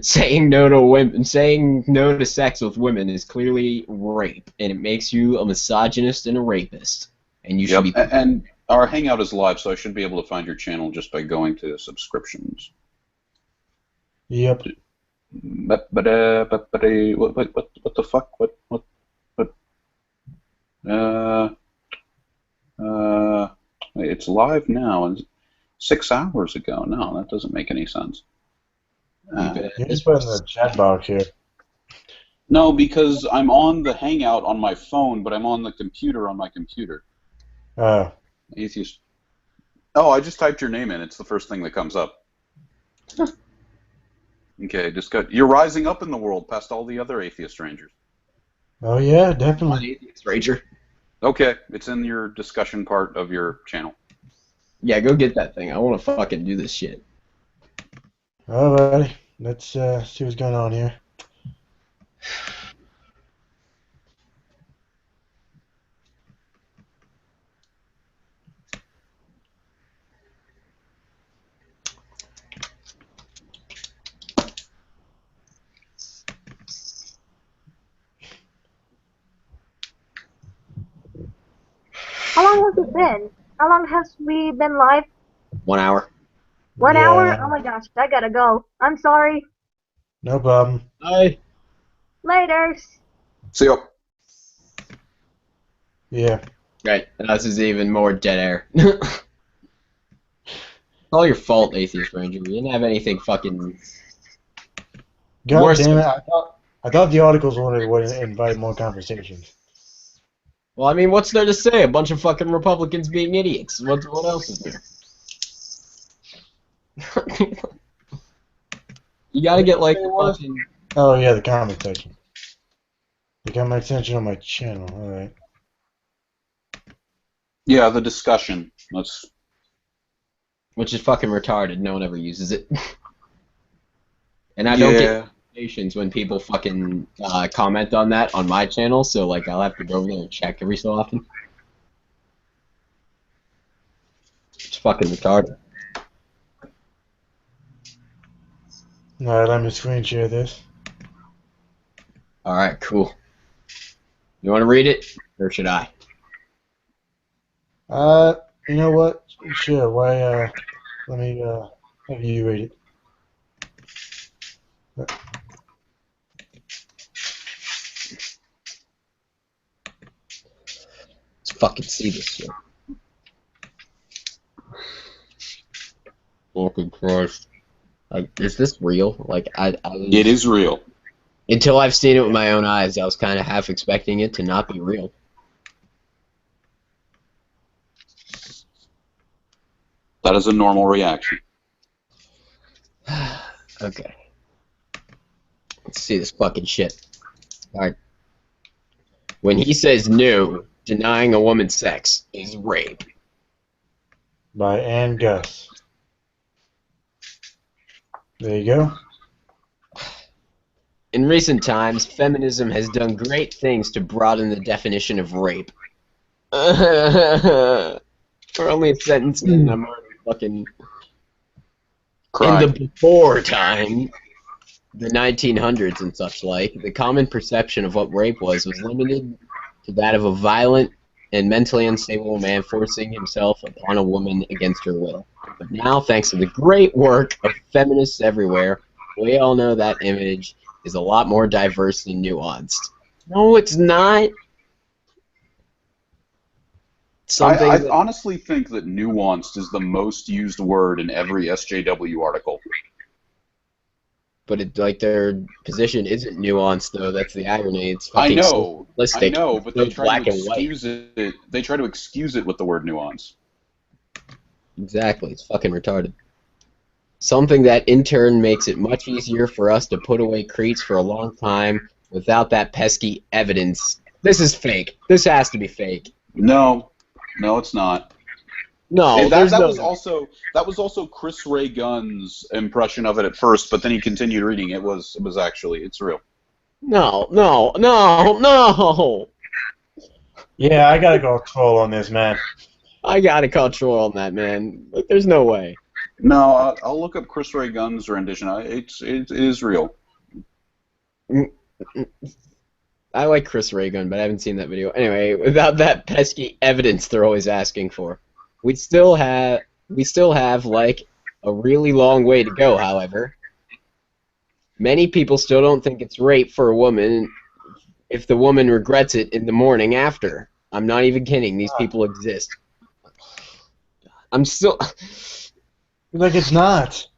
Saying no to women, saying no to sex with women is clearly rape, and it makes you a misogynist and a rapist. And you should be. And our Hangout is live, so I should be able to find your channel just by going to subscriptions. Yep. What the fuck? What? It's live now, and 6 hours ago. No, that doesn't make any sense. You just put in the chat box here. No, because I'm on the Hangout on my phone, but I'm on the computer on my computer. Oh. Atheist. Oh, I just typed your name in. It's the first thing that comes up. Okay, just got. You're rising up in the world past all the other Atheist Rangers. Oh yeah, definitely. Atheist Ranger. Okay, it's in your discussion part of your channel. Yeah, go get that thing. I want to fucking do this shit. Alrighty. Let's see what's going on here. How long has it been? How long has we been live? 1 hour. 1 Yeah. hour? Oh my gosh, I gotta go. I'm sorry. No problem. Hi. Later. See ya. Yeah. Right. This is even more dead air. It's all your fault, Atheist Ranger. You didn't have anything fucking. God Worse. damn it! I thought the articles would invite more conversations. Well, I mean, what's there to say? A bunch of fucking Republicans being idiots. What else is there? You gotta get like the fucking. Oh yeah, the comment section. The comment section on my channel. All right. Yeah, the discussion. Let's. Which is fucking retarded. No one ever uses it. And I don't get notifications when people fucking comment on that on my channel, so like I'll have to go over there and check every so often. It's fucking retarded. All right, let me screen share this. Alright, cool. You wanna read it? Or should I? You know what? Sure. Why? Let me have you read it. Let's fucking see this shit. Fucking Christ. Like, is this real? Like, It is real. until I've seen it with my own eyes, I was kind of half expecting it to not be real. That is a normal reaction. Okay. Let's see this fucking shit. Alright. When he says no, denying a woman sex is rape. By Ann Gus. There you go. In recent times, feminism has done great things to broaden the definition of rape. We're only a sentence in, and I'm already fucking... Cry. In the before time, the 1900s and such like, the common perception of what rape was limited to that of a violent and mentally unstable man forcing himself upon a woman against her will. But now, thanks to the great work of feminists everywhere, we all know that image is a lot more diverse and nuanced. No, it's not. I honestly think that nuanced is the most used word in every SJW article. But it, like, their position isn't nuanced, though. That's the irony. It's I fucking know, simplistic. I know, but they It's try black to and white. excuse it. They try to excuse it with the word nuance. Exactly. It's fucking retarded. Something that in turn makes it much easier for us to put away creeps for a long time without that pesky evidence. This is fake. This has to be fake. No, it's not. No, that no... was also Chris Ray Gunn's impression of it at first, but then he continued reading. It's real. No. Yeah, I gotta go troll on this, man. I gotta call troll on that, man. Like, there's no way. No, I'll look up Chris Ray Gunn's rendition. It is real. I like Chris Ray Gun, but I haven't seen that video. Anyway, without that pesky evidence they're always asking for. We still have like a really long way to go, however. Many people still don't think it's rape for a woman if the woman regrets it in the morning after. I'm not even kidding. These people exist. I'm still... Like it's not.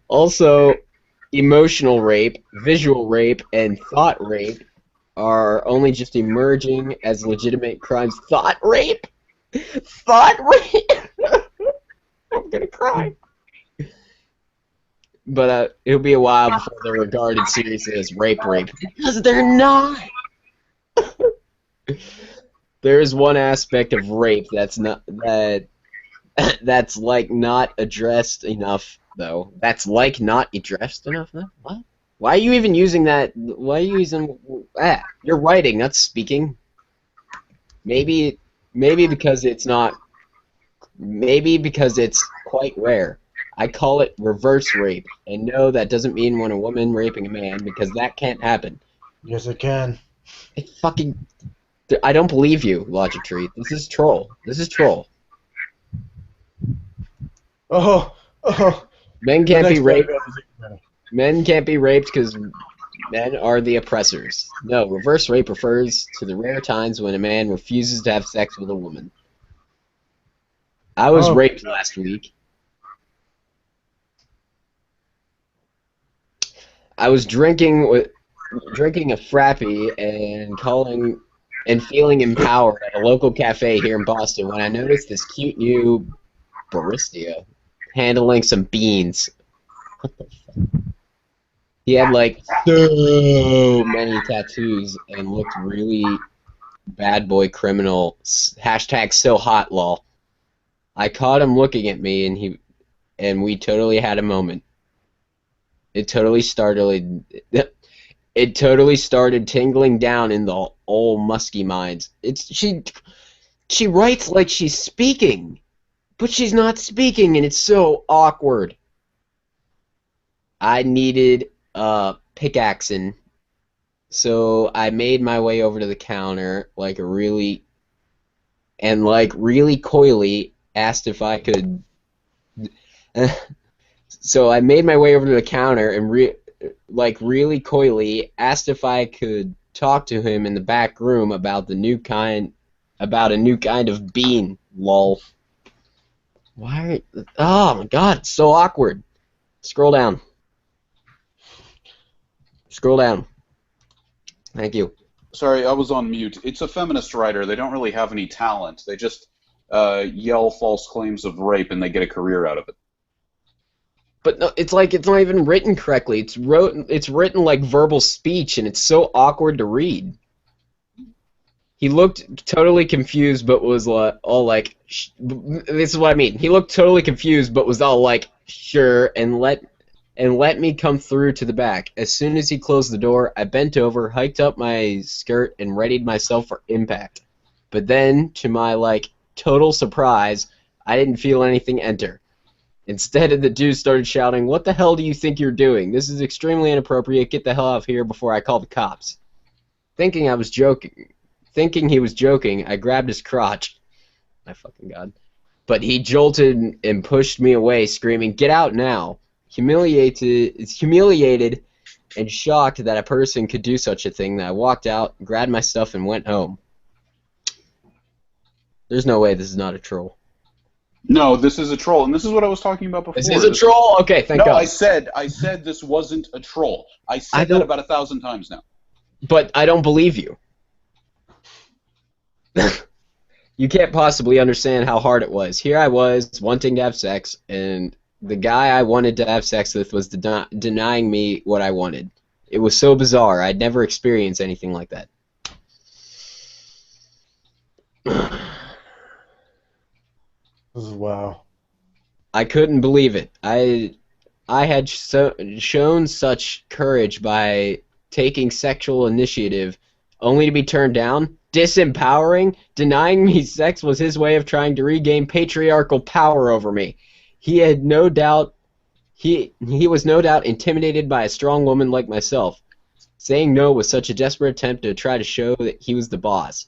Also, emotional rape, visual rape, and thought rape are only just emerging as legitimate crimes. Thought rape? Thought rape? I'm gonna cry. But it'll be a while before they're regarded seriously as rape. Because they're not! There is one aspect of rape that's like not addressed enough, though. That's like not addressed enough, though? What? Why are you even using that? Why are you using... you're writing, not speaking. Maybe because it's not... Maybe because it's quite rare. I call it reverse rape. And no, that doesn't mean when a woman raping a man, because that can't happen. Yes, it can. It fucking... I don't believe you, Logic Tree. This is troll. This is troll. Oh. Men can't be raped. Men can't be raped because men are the oppressors. No, reverse rape refers to the rare times when a man refuses to have sex with a woman. I was raped last week. I was drinking a frappy and feeling empowered at a local cafe here in Boston when I noticed this cute new barista handling some beans. What the fuck? He had like so many tattoos and looked really bad boy criminal. Hashtag so hot lol. I caught him looking at me and we totally had a moment. It totally started tingling down in the old musky minds. She writes like she's speaking, but she's not speaking, and it's so awkward. I needed pickaxing, so I made my way over to the counter really coyly asked if I could. So I made my way over to the counter and really coyly asked if I could talk to him in the back room about a new kind of bean. Lol. Why? Oh my god, it's so awkward. Scroll down. Scroll down. Thank you. Sorry, I was on mute. It's a feminist writer. They don't really have any talent. They just yell false claims of rape and they get a career out of it. But no, it's like it's not even written correctly. It's written like verbal speech, and it's so awkward to read. He looked totally confused, but was all like, "This is what I mean." He looked totally confused, but was all like, "Sure," and let me come through to the back. As soon as he closed the door, I bent over, hiked up my skirt, and readied myself for impact. But then, to my total surprise, I didn't feel anything enter. Instead, the dude started shouting, "What the hell do you think you're doing? This is extremely inappropriate. Get the hell out of here before I call the cops." Thinking he was joking, I grabbed his crotch. My fucking god. But he jolted and pushed me away, screaming, "Get out now!" Humiliated and shocked that a person could do such a thing, I walked out, grabbed my stuff, and went home. There's no way this is not a troll. No, this is a troll, and this is what I was talking about before. This is a troll? Okay, thank God. No, I said this wasn't a troll. I said that about 1,000 times now. But I don't believe you. You can't possibly understand how hard it was. Here I was, wanting to have sex, and the guy I wanted to have sex with was denying me what I wanted. It was so bizarre. I'd never experienced anything like that. Wow. I couldn't believe it. I had shown such courage by taking sexual initiative, only to be turned down. Disempowering, denying me sex was his way of trying to regain patriarchal power over me. He was no doubt intimidated by a strong woman like myself. Saying no was such a desperate attempt to try to show that he was the boss.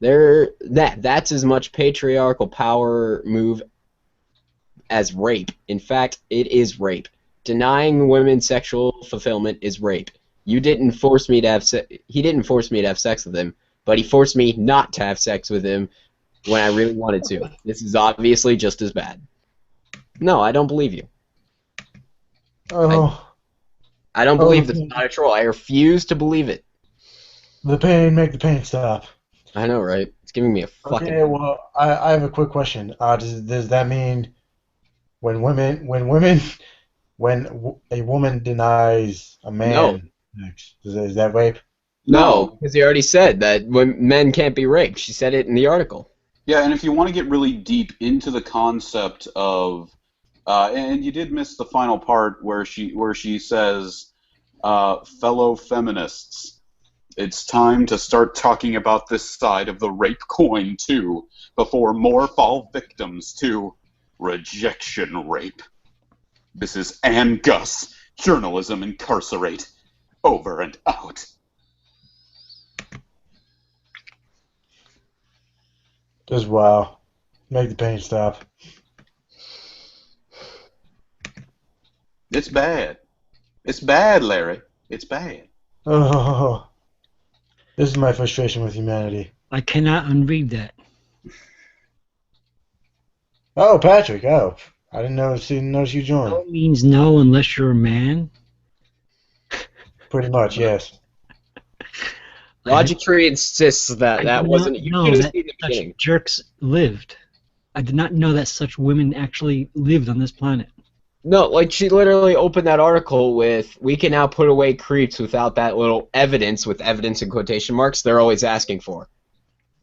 That's as much patriarchal power move as rape. In fact, it is rape. Denying women sexual fulfillment is rape. He didn't force me to have sex with him, but he forced me not to have sex with him when I really wanted to. This is obviously just as bad. No, I don't believe you. Oh. I don't believe this is not a troll. I refuse to believe it. The pain, make the pain stop. I know, right? It's giving me a fucking... Okay, well, I have a quick question. Does that mean when a woman denies a man sex, is that rape? No, because he already said that men can't be raped. She said it in the article. Yeah, and if you want to get really deep into the concept of, and you did miss the final part where she says, fellow feminists, it's time to start talking about this side of the rape coin too, before more fall victims to rejection rape. This is Ann Gus, Journalism Incarcerate, over and out. Just wow. Make the pain stop. It's bad. It's bad, Larry. It's bad. Oh, this is my frustration with humanity. I cannot unread that. Oh, Patrick. Oh, I didn't notice you joined. No means no unless you're a man. Pretty much, yes. Logic Tree insists that wasn't... You should have seen the such beginning. jerks lived. I did not know that such women actually lived on this planet. No, like she literally opened that article with, "We can now put away creeps without that little evidence," with evidence in quotation marks, they're always asking for.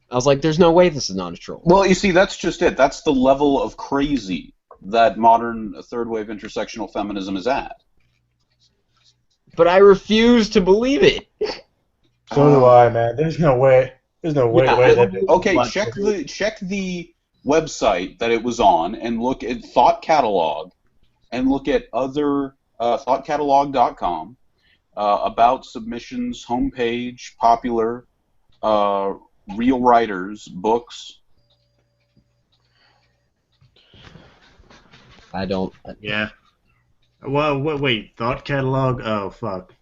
I was like, there's no way this is not a troll. Well, you see, that's just it. That's the level of crazy that modern third-wave intersectional feminism is at. But I refuse to believe it. So do I, man. There's no way. There's no way. Okay, check the website that it was on and look at Thought Catalog and look at other thoughtcatalog.com, about submissions, homepage, popular, real writers, books. I don't... Yeah. Well, wait. Thought Catalog? Oh, fuck.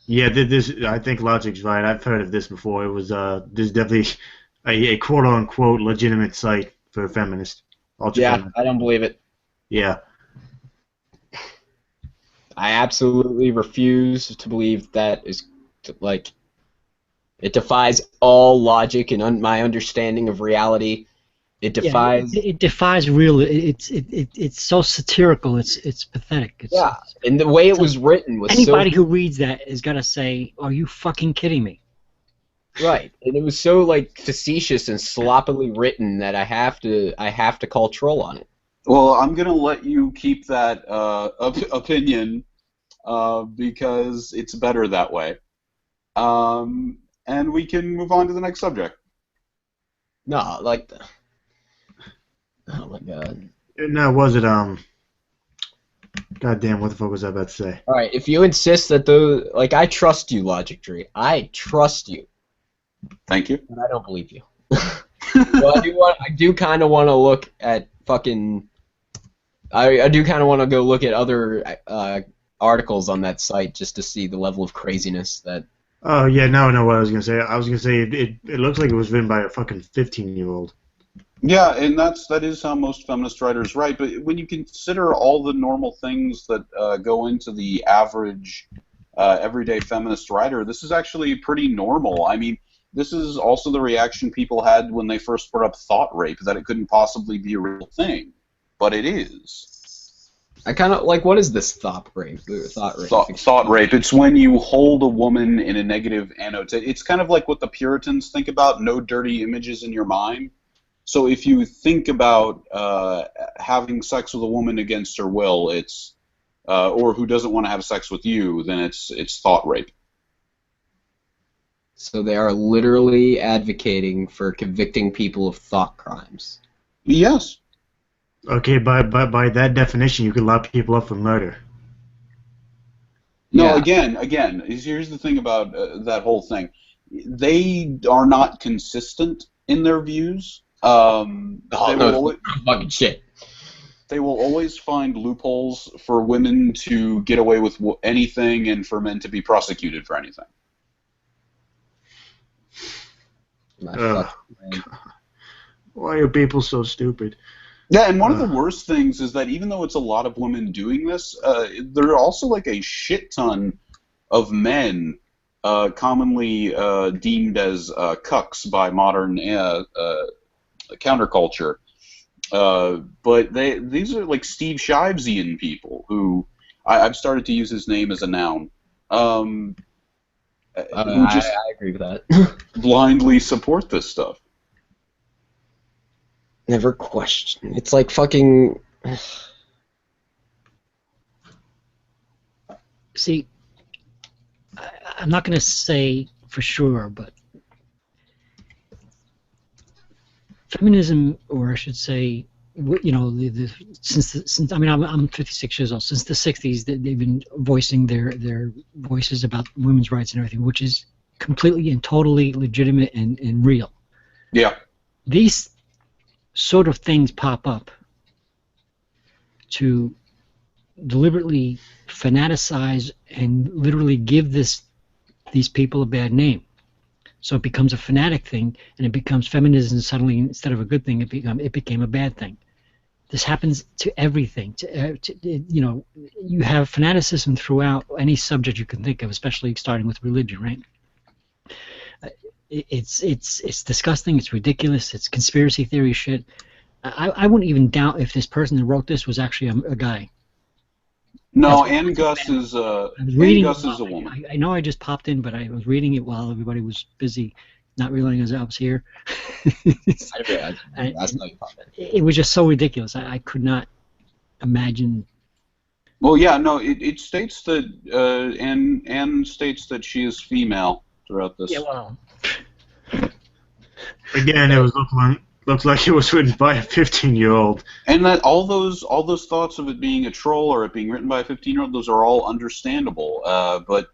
Yeah, this. I think Logic's right. I've heard of this before. It was this is definitely a quote-unquote legitimate site for a feminist. Yeah, I don't believe it. Yeah. I absolutely refuse to believe that is like it defies all logic and my understanding of reality. It Yeah, defies. it defies real. It's so satirical. It's pathetic. Yeah, and the way it it's was written was anybody so who reads that is gonna say, "Are you fucking kidding me?" right, and it was so like facetious and sloppily written that I have to call troll on it. Well, I'm gonna let you keep that opinion because it's better that way. And we can move on to the next subject. No, like, oh my god. Now, was it God damn, what the fuck was I about to say? All right, if you insist that those, like, I trust you, Logic Tree. I trust you, Thank you. but I don't believe you. Well, I do kind of want to look at fucking. I do kind of want to go look at other articles on that site just to see the level of craziness that. Oh yeah, now I know what I was gonna say. I was gonna say it looks like it was written by a fucking 15-year-old. Yeah, and that is how most feminist writers write. But when you consider all the normal things that go into the average everyday feminist writer, this is actually pretty normal. I mean, this is also the reaction people had when they first brought up thought rape, that it couldn't possibly be a real thing, but it is. I kind of like, what is this thought rape? Thought rape. Thought rape. It's when you hold a woman in a negative annotation. It's kind of like what the Puritans think about: no dirty images in your mind. So if you think about having sex with a woman against her will, it's or who doesn't want to have sex with you, then it's thought rape. So they are literally advocating for convicting people of thought crimes. Yes. Okay, by that definition, you could lock people up for murder. No, Yeah. again, here's the thing about that whole thing. They are not consistent in their views. Oh, no, fucking shit. They will always find loopholes for women to get away with anything and for men to be prosecuted for anything. My Ugh. fucking brain. Why are people so stupid? Yeah, and one of the worst things is that even though it's a lot of women doing this, there are also like a shit ton of men commonly deemed as cucks by modern counterculture. But these are like Steve Shivesian people who I've started to use his name as a noun. Who just I agree with that. blindly support this stuff. Never question. It's like fucking. See, I'm not gonna say for sure, but feminism, or I should say, you know, since I mean I'm 56 years old. Since the 60s, they've been voicing their voices about women's rights and everything, which is completely and totally legitimate and real. Yeah. These sort of things pop up to deliberately fanaticize and literally give these people a bad name. So it becomes a fanatic thing, and it becomes feminism suddenly. Instead of a good thing, it became a bad thing. This happens to everything. You know, you have fanaticism throughout any subject you can think of, especially starting with religion, right? It's disgusting. It's ridiculous. It's conspiracy theory shit. I wouldn't even doubt if this person that wrote this was actually a guy. No, Ann Gus is a woman. I know I just popped in, but I was reading it while everybody was busy, not realizing I was here. It was just so ridiculous. I could not imagine. Well, yeah, no, it states that Anne states that she is female throughout this. Yeah, well. Again, it looks like it was written by a 15-year-old. And that all those thoughts of it being a troll or it being written by a 15-year-old, those are all understandable. But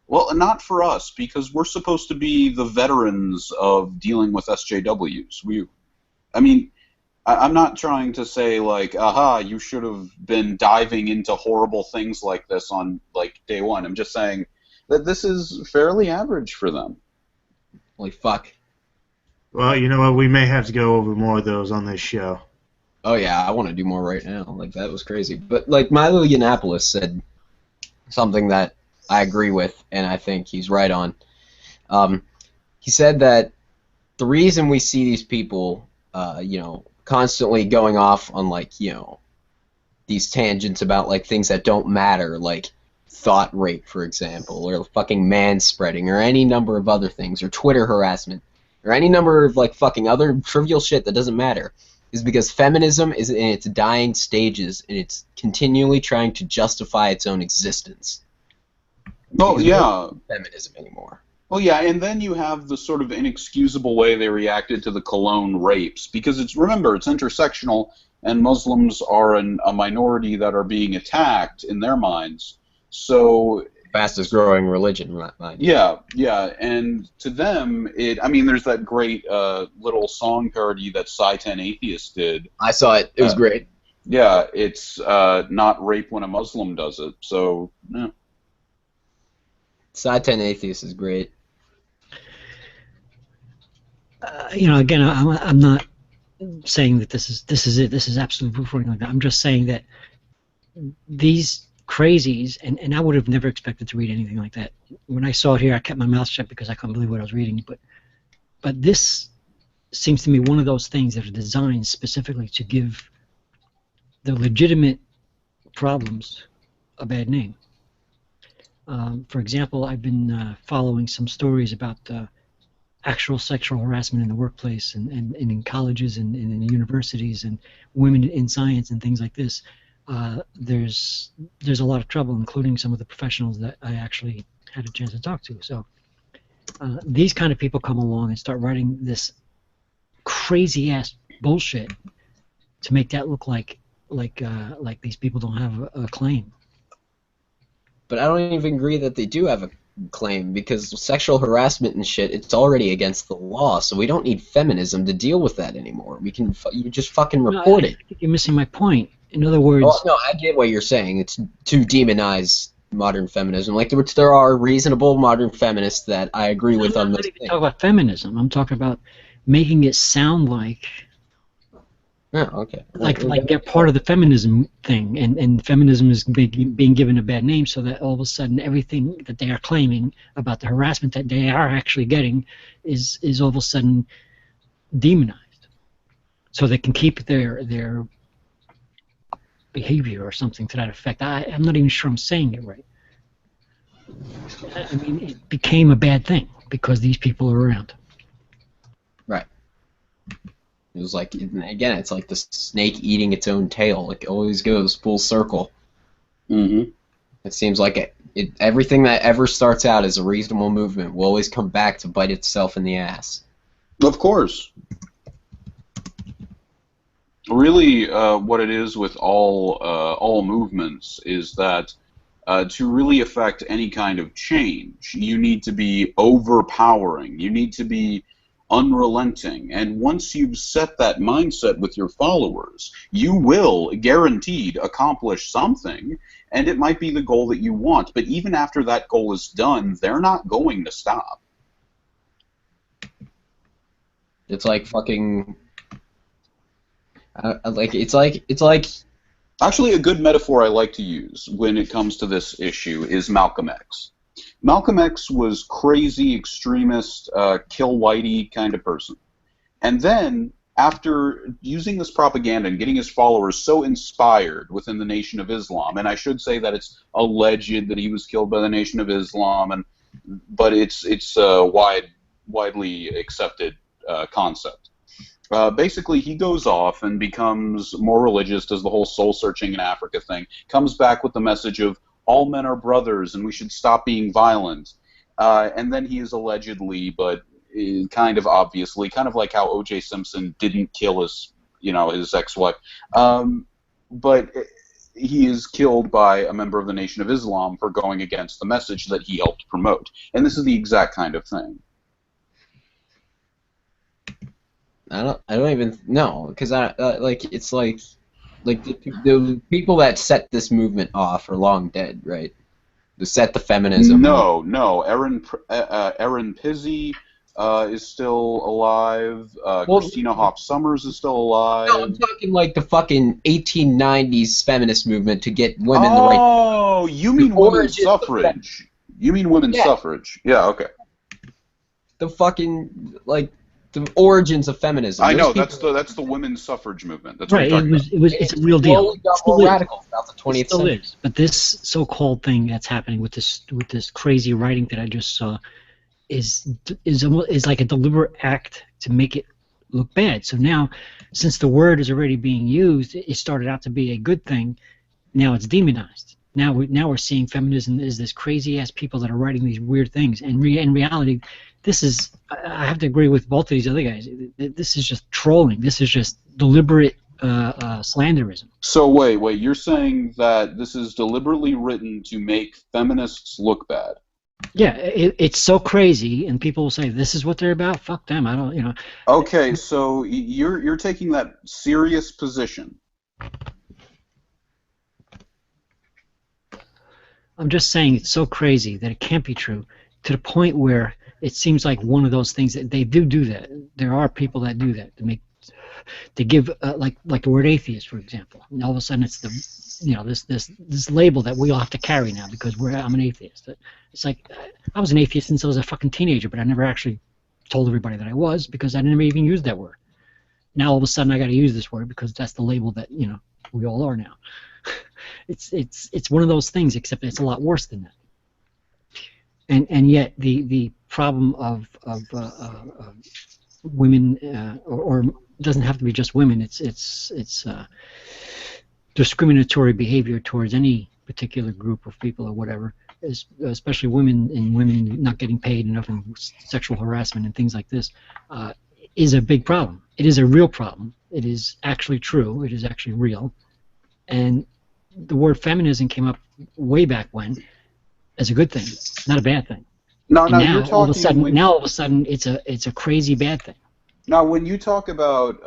well, not for us, because we're supposed to be the veterans of dealing with SJWs. I'm not trying to say like, aha, you should have been diving into horrible things like this on like day one. I'm just saying that this is fairly average for them. Holy fuck. Well, you know what? We may have to go over more of those on this show. Oh yeah, I want to do more right now. Like, that was crazy. But like Milo Yiannopoulos said, something that I agree with, and I think he's right on. He said that the reason we see these people, constantly going off on these tangents about things that don't matter, like thought rape, for example, or fucking manspreading, or any number of other things, or Twitter harassment, or any number of fucking other trivial shit that doesn't matter, is because feminism is in its dying stages and it's continually trying to justify its own existence. Oh, Because yeah. Feminism anymore. Well, yeah, and then you have the sort of inexcusable way they reacted to the Cologne rapes, because remember, it's intersectional, and Muslims are a minority that are being attacked in their minds. So Fastest growing religion, mind you. yeah, and to them, there's that great little song parody that Sci-10 Atheist did. I saw it. It was great. Yeah, it's not rape when a Muslim does it, so, yeah. Sci-10 Atheist is great. Again, I'm not saying that this is it. This is absolute proof or anything like that. I'm just saying that these crazies, and I would have never expected to read anything like that. When I saw it here, I kept my mouth shut because I couldn't believe what I was reading. But this seems to me one of those things that are designed specifically to give the legitimate problems a bad name. For example, I've been following some stories about actual sexual harassment in the workplace and in colleges and in universities and women in science and things like this. There's a lot of trouble, including some of the professionals that I actually had a chance to talk to. So these kind of people come along and start writing this crazy ass bullshit to make that look like these people don't have a claim. But I don't even agree that they do have a claim, because sexual harassment and shit, it's already against the law, so we don't need feminism to deal with that anymore. You just fucking report it. I think you're missing my point. In other words... Oh, no, I get what you're saying. It's to demonize modern feminism. Which there are reasonable modern feminists that I agree with on this thing. I'm not talking about feminism. I'm talking about making it sound like... Oh, okay. Like they're part of the feminism thing, and feminism is being given a bad name, so that all of a sudden everything that they are claiming about the harassment that they are actually getting is all of a sudden demonized, so they can keep their behavior or something to that effect. I'm not even sure I'm saying it right. I mean, it became a bad thing because these people are around. Right. It was again, it's like the snake eating its own tail. It always goes full circle. Mm-hmm. It seems like everything that ever starts out as a reasonable movement will always come back to bite itself in the ass. Of course. Really, what it is with all movements is that to really affect any kind of change, you need to be overpowering. You need to be unrelenting, and once you've set that mindset with your followers, you will guaranteed accomplish something, and it might be the goal that you want, but even after that goal is done, they're not going to stop. It's like fucking it's like actually, a good metaphor I like to use when it comes to this issue is Malcolm X. Malcolm X was crazy, extremist, kill whitey kind of person. And then, after using this propaganda and getting his followers so inspired within the Nation of Islam, and I should say that it's alleged that he was killed by the Nation of Islam, but it's a widely accepted concept. Basically, he goes off and becomes more religious, does the whole soul-searching in Africa thing, comes back with the message of all men are brothers and we should stop being violent. And then he is allegedly, but kind of obviously, kind of like how O.J. Simpson didn't kill his ex-wife, but he is killed by a member of the Nation of Islam for going against the message that he helped promote. And this is the exact kind of thing. I don't even know, because it's like the people that set this movement off are long dead, right? To set the feminism. No. Aaron Pizzi, is still alive. Well, Christina Hoff Sommers is still no, I'm alive. talking like the fucking 1890s feminist movement to get women the right. Oh, you The mean women's origins of suffrage? You mean women's Yeah. suffrage? Yeah, okay. The fucking like the origins of feminism. I Those know people- that's the women's suffrage movement. That's what Right. you're talking about. It's a real It deal. slowly got Still more is. radical throughout the It 20th still century. is. But this so-called thing that's happening with this crazy writing that I just saw is like a deliberate act to make it look bad. So now, since the word is already being used, it started out to be a good thing. Now it's demonized. Now we're seeing feminism as this crazy ass people that are writing these weird things. And in reality, this is, I have to agree with both of these other guys. This is just trolling. This is just deliberate slanderism. So wait, you're saying that this is deliberately written to make feminists look bad? Yeah, it's so crazy, and people will say this is what they're about. Fuck them. I don't, you know. Okay, so you're taking that serious position. I'm just saying it's so crazy that it can't be true, to the point where it seems like one of those things that they do that. There are people that do that to give like the word atheist, for example. And all of a sudden it's this label that we all have to carry now because I'm an atheist. It's like I was an atheist since I was a fucking teenager, but I never actually told everybody that I was because I never even used that word. Now all of a sudden I got to use this word because that's the label that we all are now. It's one of those things, except it's a lot worse than that. And yet the problem of women or it doesn't have to be just women. It's discriminatory behavior towards any particular group of people or whatever, especially women, and women not getting paid enough, and sexual harassment and things like this, is a big problem. It is a real problem. It is actually true. It is actually real. And the word feminism came up way back when as a good thing, not a bad thing. Now And you're all of a talking. sudden, it's a crazy bad thing. Now, when you talk about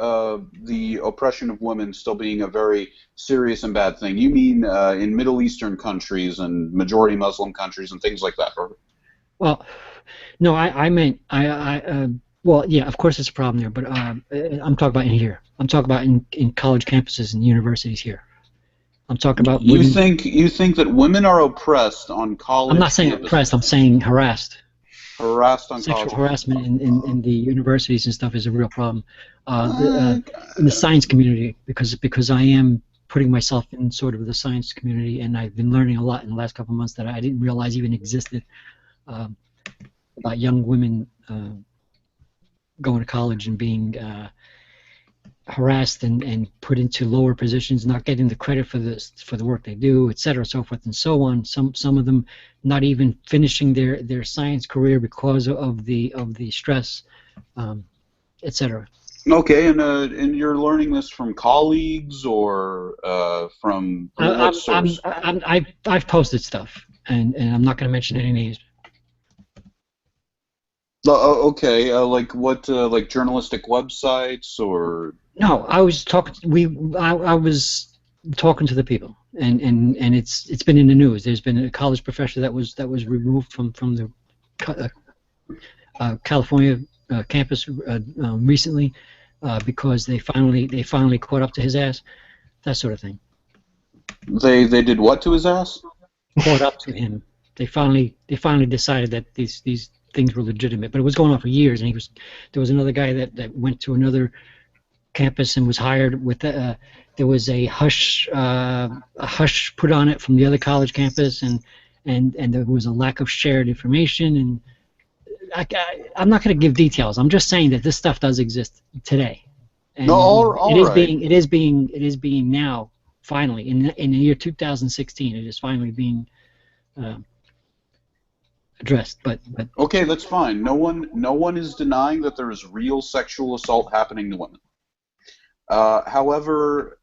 the oppression of women still being a very serious and bad thing, you mean in Middle Eastern countries and majority Muslim countries and things like that, right? Well, no, I meant well, yeah, of course it's a problem there, but I'm talking about in here. I'm talking about in college campuses and universities here. I'm talking about You women. think that women are oppressed on college I'm not saying campuses, oppressed. I'm saying harassed. harassed on Sexual college harassment in the universities and stuff is a real problem. campuses? In the science community, because I am putting myself in sort of the science community, and I've been learning a lot in the last couple of months that I didn't realize even existed about young women going to college and being harassed and put into lower positions, not getting the credit for the work they do, et cetera, so forth and so on. Some of them not even finishing their science career because of the stress, et cetera. Okay, and you're learning this from colleagues or from what source? I've posted stuff, and I'm not going to mention any names. Okay, like what, like journalistic websites or? No, I was talking. I was talking to the people, and it's been in the news. There's been a college professor that was removed from the California campus recently because they finally caught up to his ass, that sort of thing. They did what to his ass? Caught up to him. They finally decided that these things were legitimate, but it was going on for years. And there was another guy that went to another campus and was hired with there was a hush put on it from the other college campus, and there was a lack of shared information, and I'm not going to give details. I'm just saying that this stuff does exist today, and No, all right. it is being now finally in the year 2016 it is finally being addressed, but Okay, that's fine. No one is denying that there is real sexual assault happening to women. However,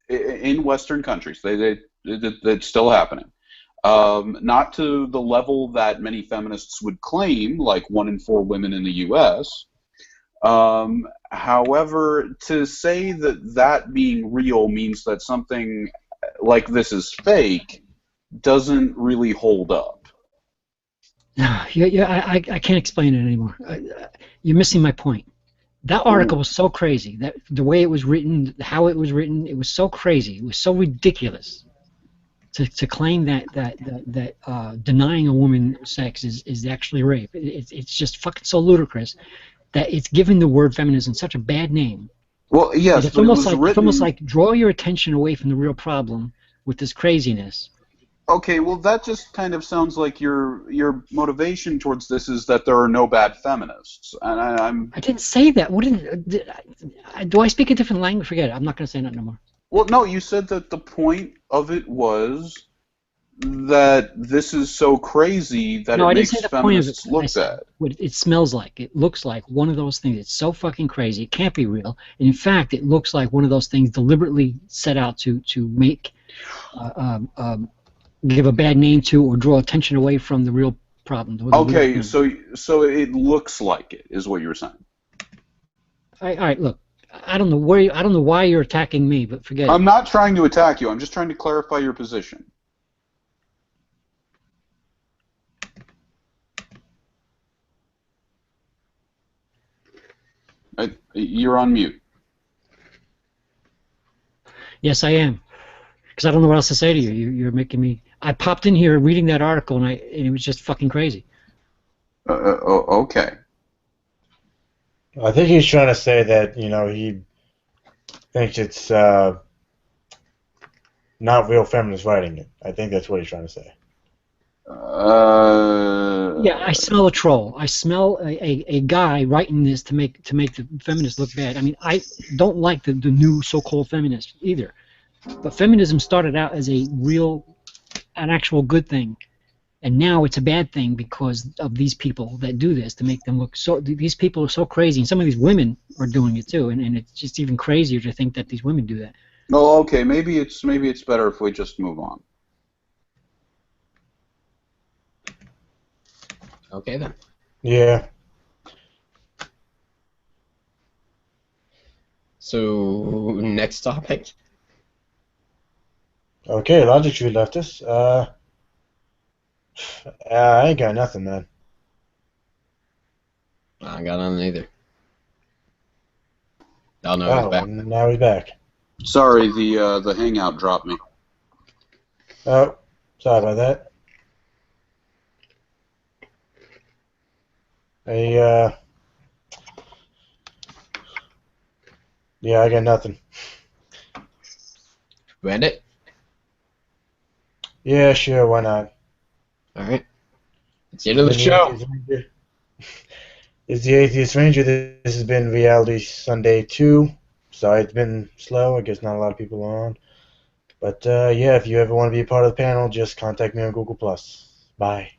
in Western countries, it's still happening. Not to the level that many feminists would claim, like 1 in 4 women in the U.S. However, to say that being real means that something like this is fake doesn't really hold up. I can't explain it anymore. You're missing my point. That article was so crazy. That the way it was written, how it was written, it was so crazy. It was so ridiculous to claim that denying a woman sex is actually rape. It's just fucking so ludicrous that it's giving the word feminism such a bad name. Well, yes, It's but it almost was like written. draw your attention away from the real problem with this craziness. Okay, well, that just kind of sounds like your motivation towards this is that there are no bad feminists, and I'm. I didn't say that. What do I speak a different language? Forget it. I'm not going to say that no more. Well, no, you said that the point of it was that this is so crazy that No, it I didn't say makes the point of it. feminists I look said bad. what it smells like. It looks like one of those things. It's so fucking crazy. It can't be real. And in fact, it looks like one of those things deliberately set out to make uh, um, um, give a bad name to or draw attention away from the real problem. The real Okay, thing. so it looks like it is what you're saying. All right, look. I don't know I don't know why you're attacking me, but forget it. I'm not trying to attack you. I'm just trying to clarify your position. You're on mute. Yes, I am. Because I don't know what else to say to you. You're making me. I popped in here reading that article, and it was just fucking crazy. Okay. I think he's trying to say that, he thinks it's not real feminists writing it. I think that's what he's trying to say. Yeah, I smell a troll. I smell a guy writing this to make the feminists look bad. I mean, I don't like the new so-called feminists either. But feminism started out as an actual good thing, and now it's a bad thing because of these people that do this to make them look so. These people are so crazy, and some of these women are doing it too, and it's just even crazier to think that these women do that. No, okay. Maybe it's better if we just move on. Okay then. Yeah. So next topic. Okay, Logic Tree left us. I ain't got nothing, man. I got none either. Oh no, he's Oh, back. now he's back. Sorry, the hangout dropped me. Oh, sorry about that. Yeah, I got nothing. Reddit. Yeah, sure, why not? All right. It's the end of the Been the show. Atheist Ranger. It's the Atheist Ranger. This has been Reality Sunday 2. Sorry it's been slow. I guess not a lot of people are on. But yeah, if you ever want to be a part of the panel, just contact me on Google+. Bye.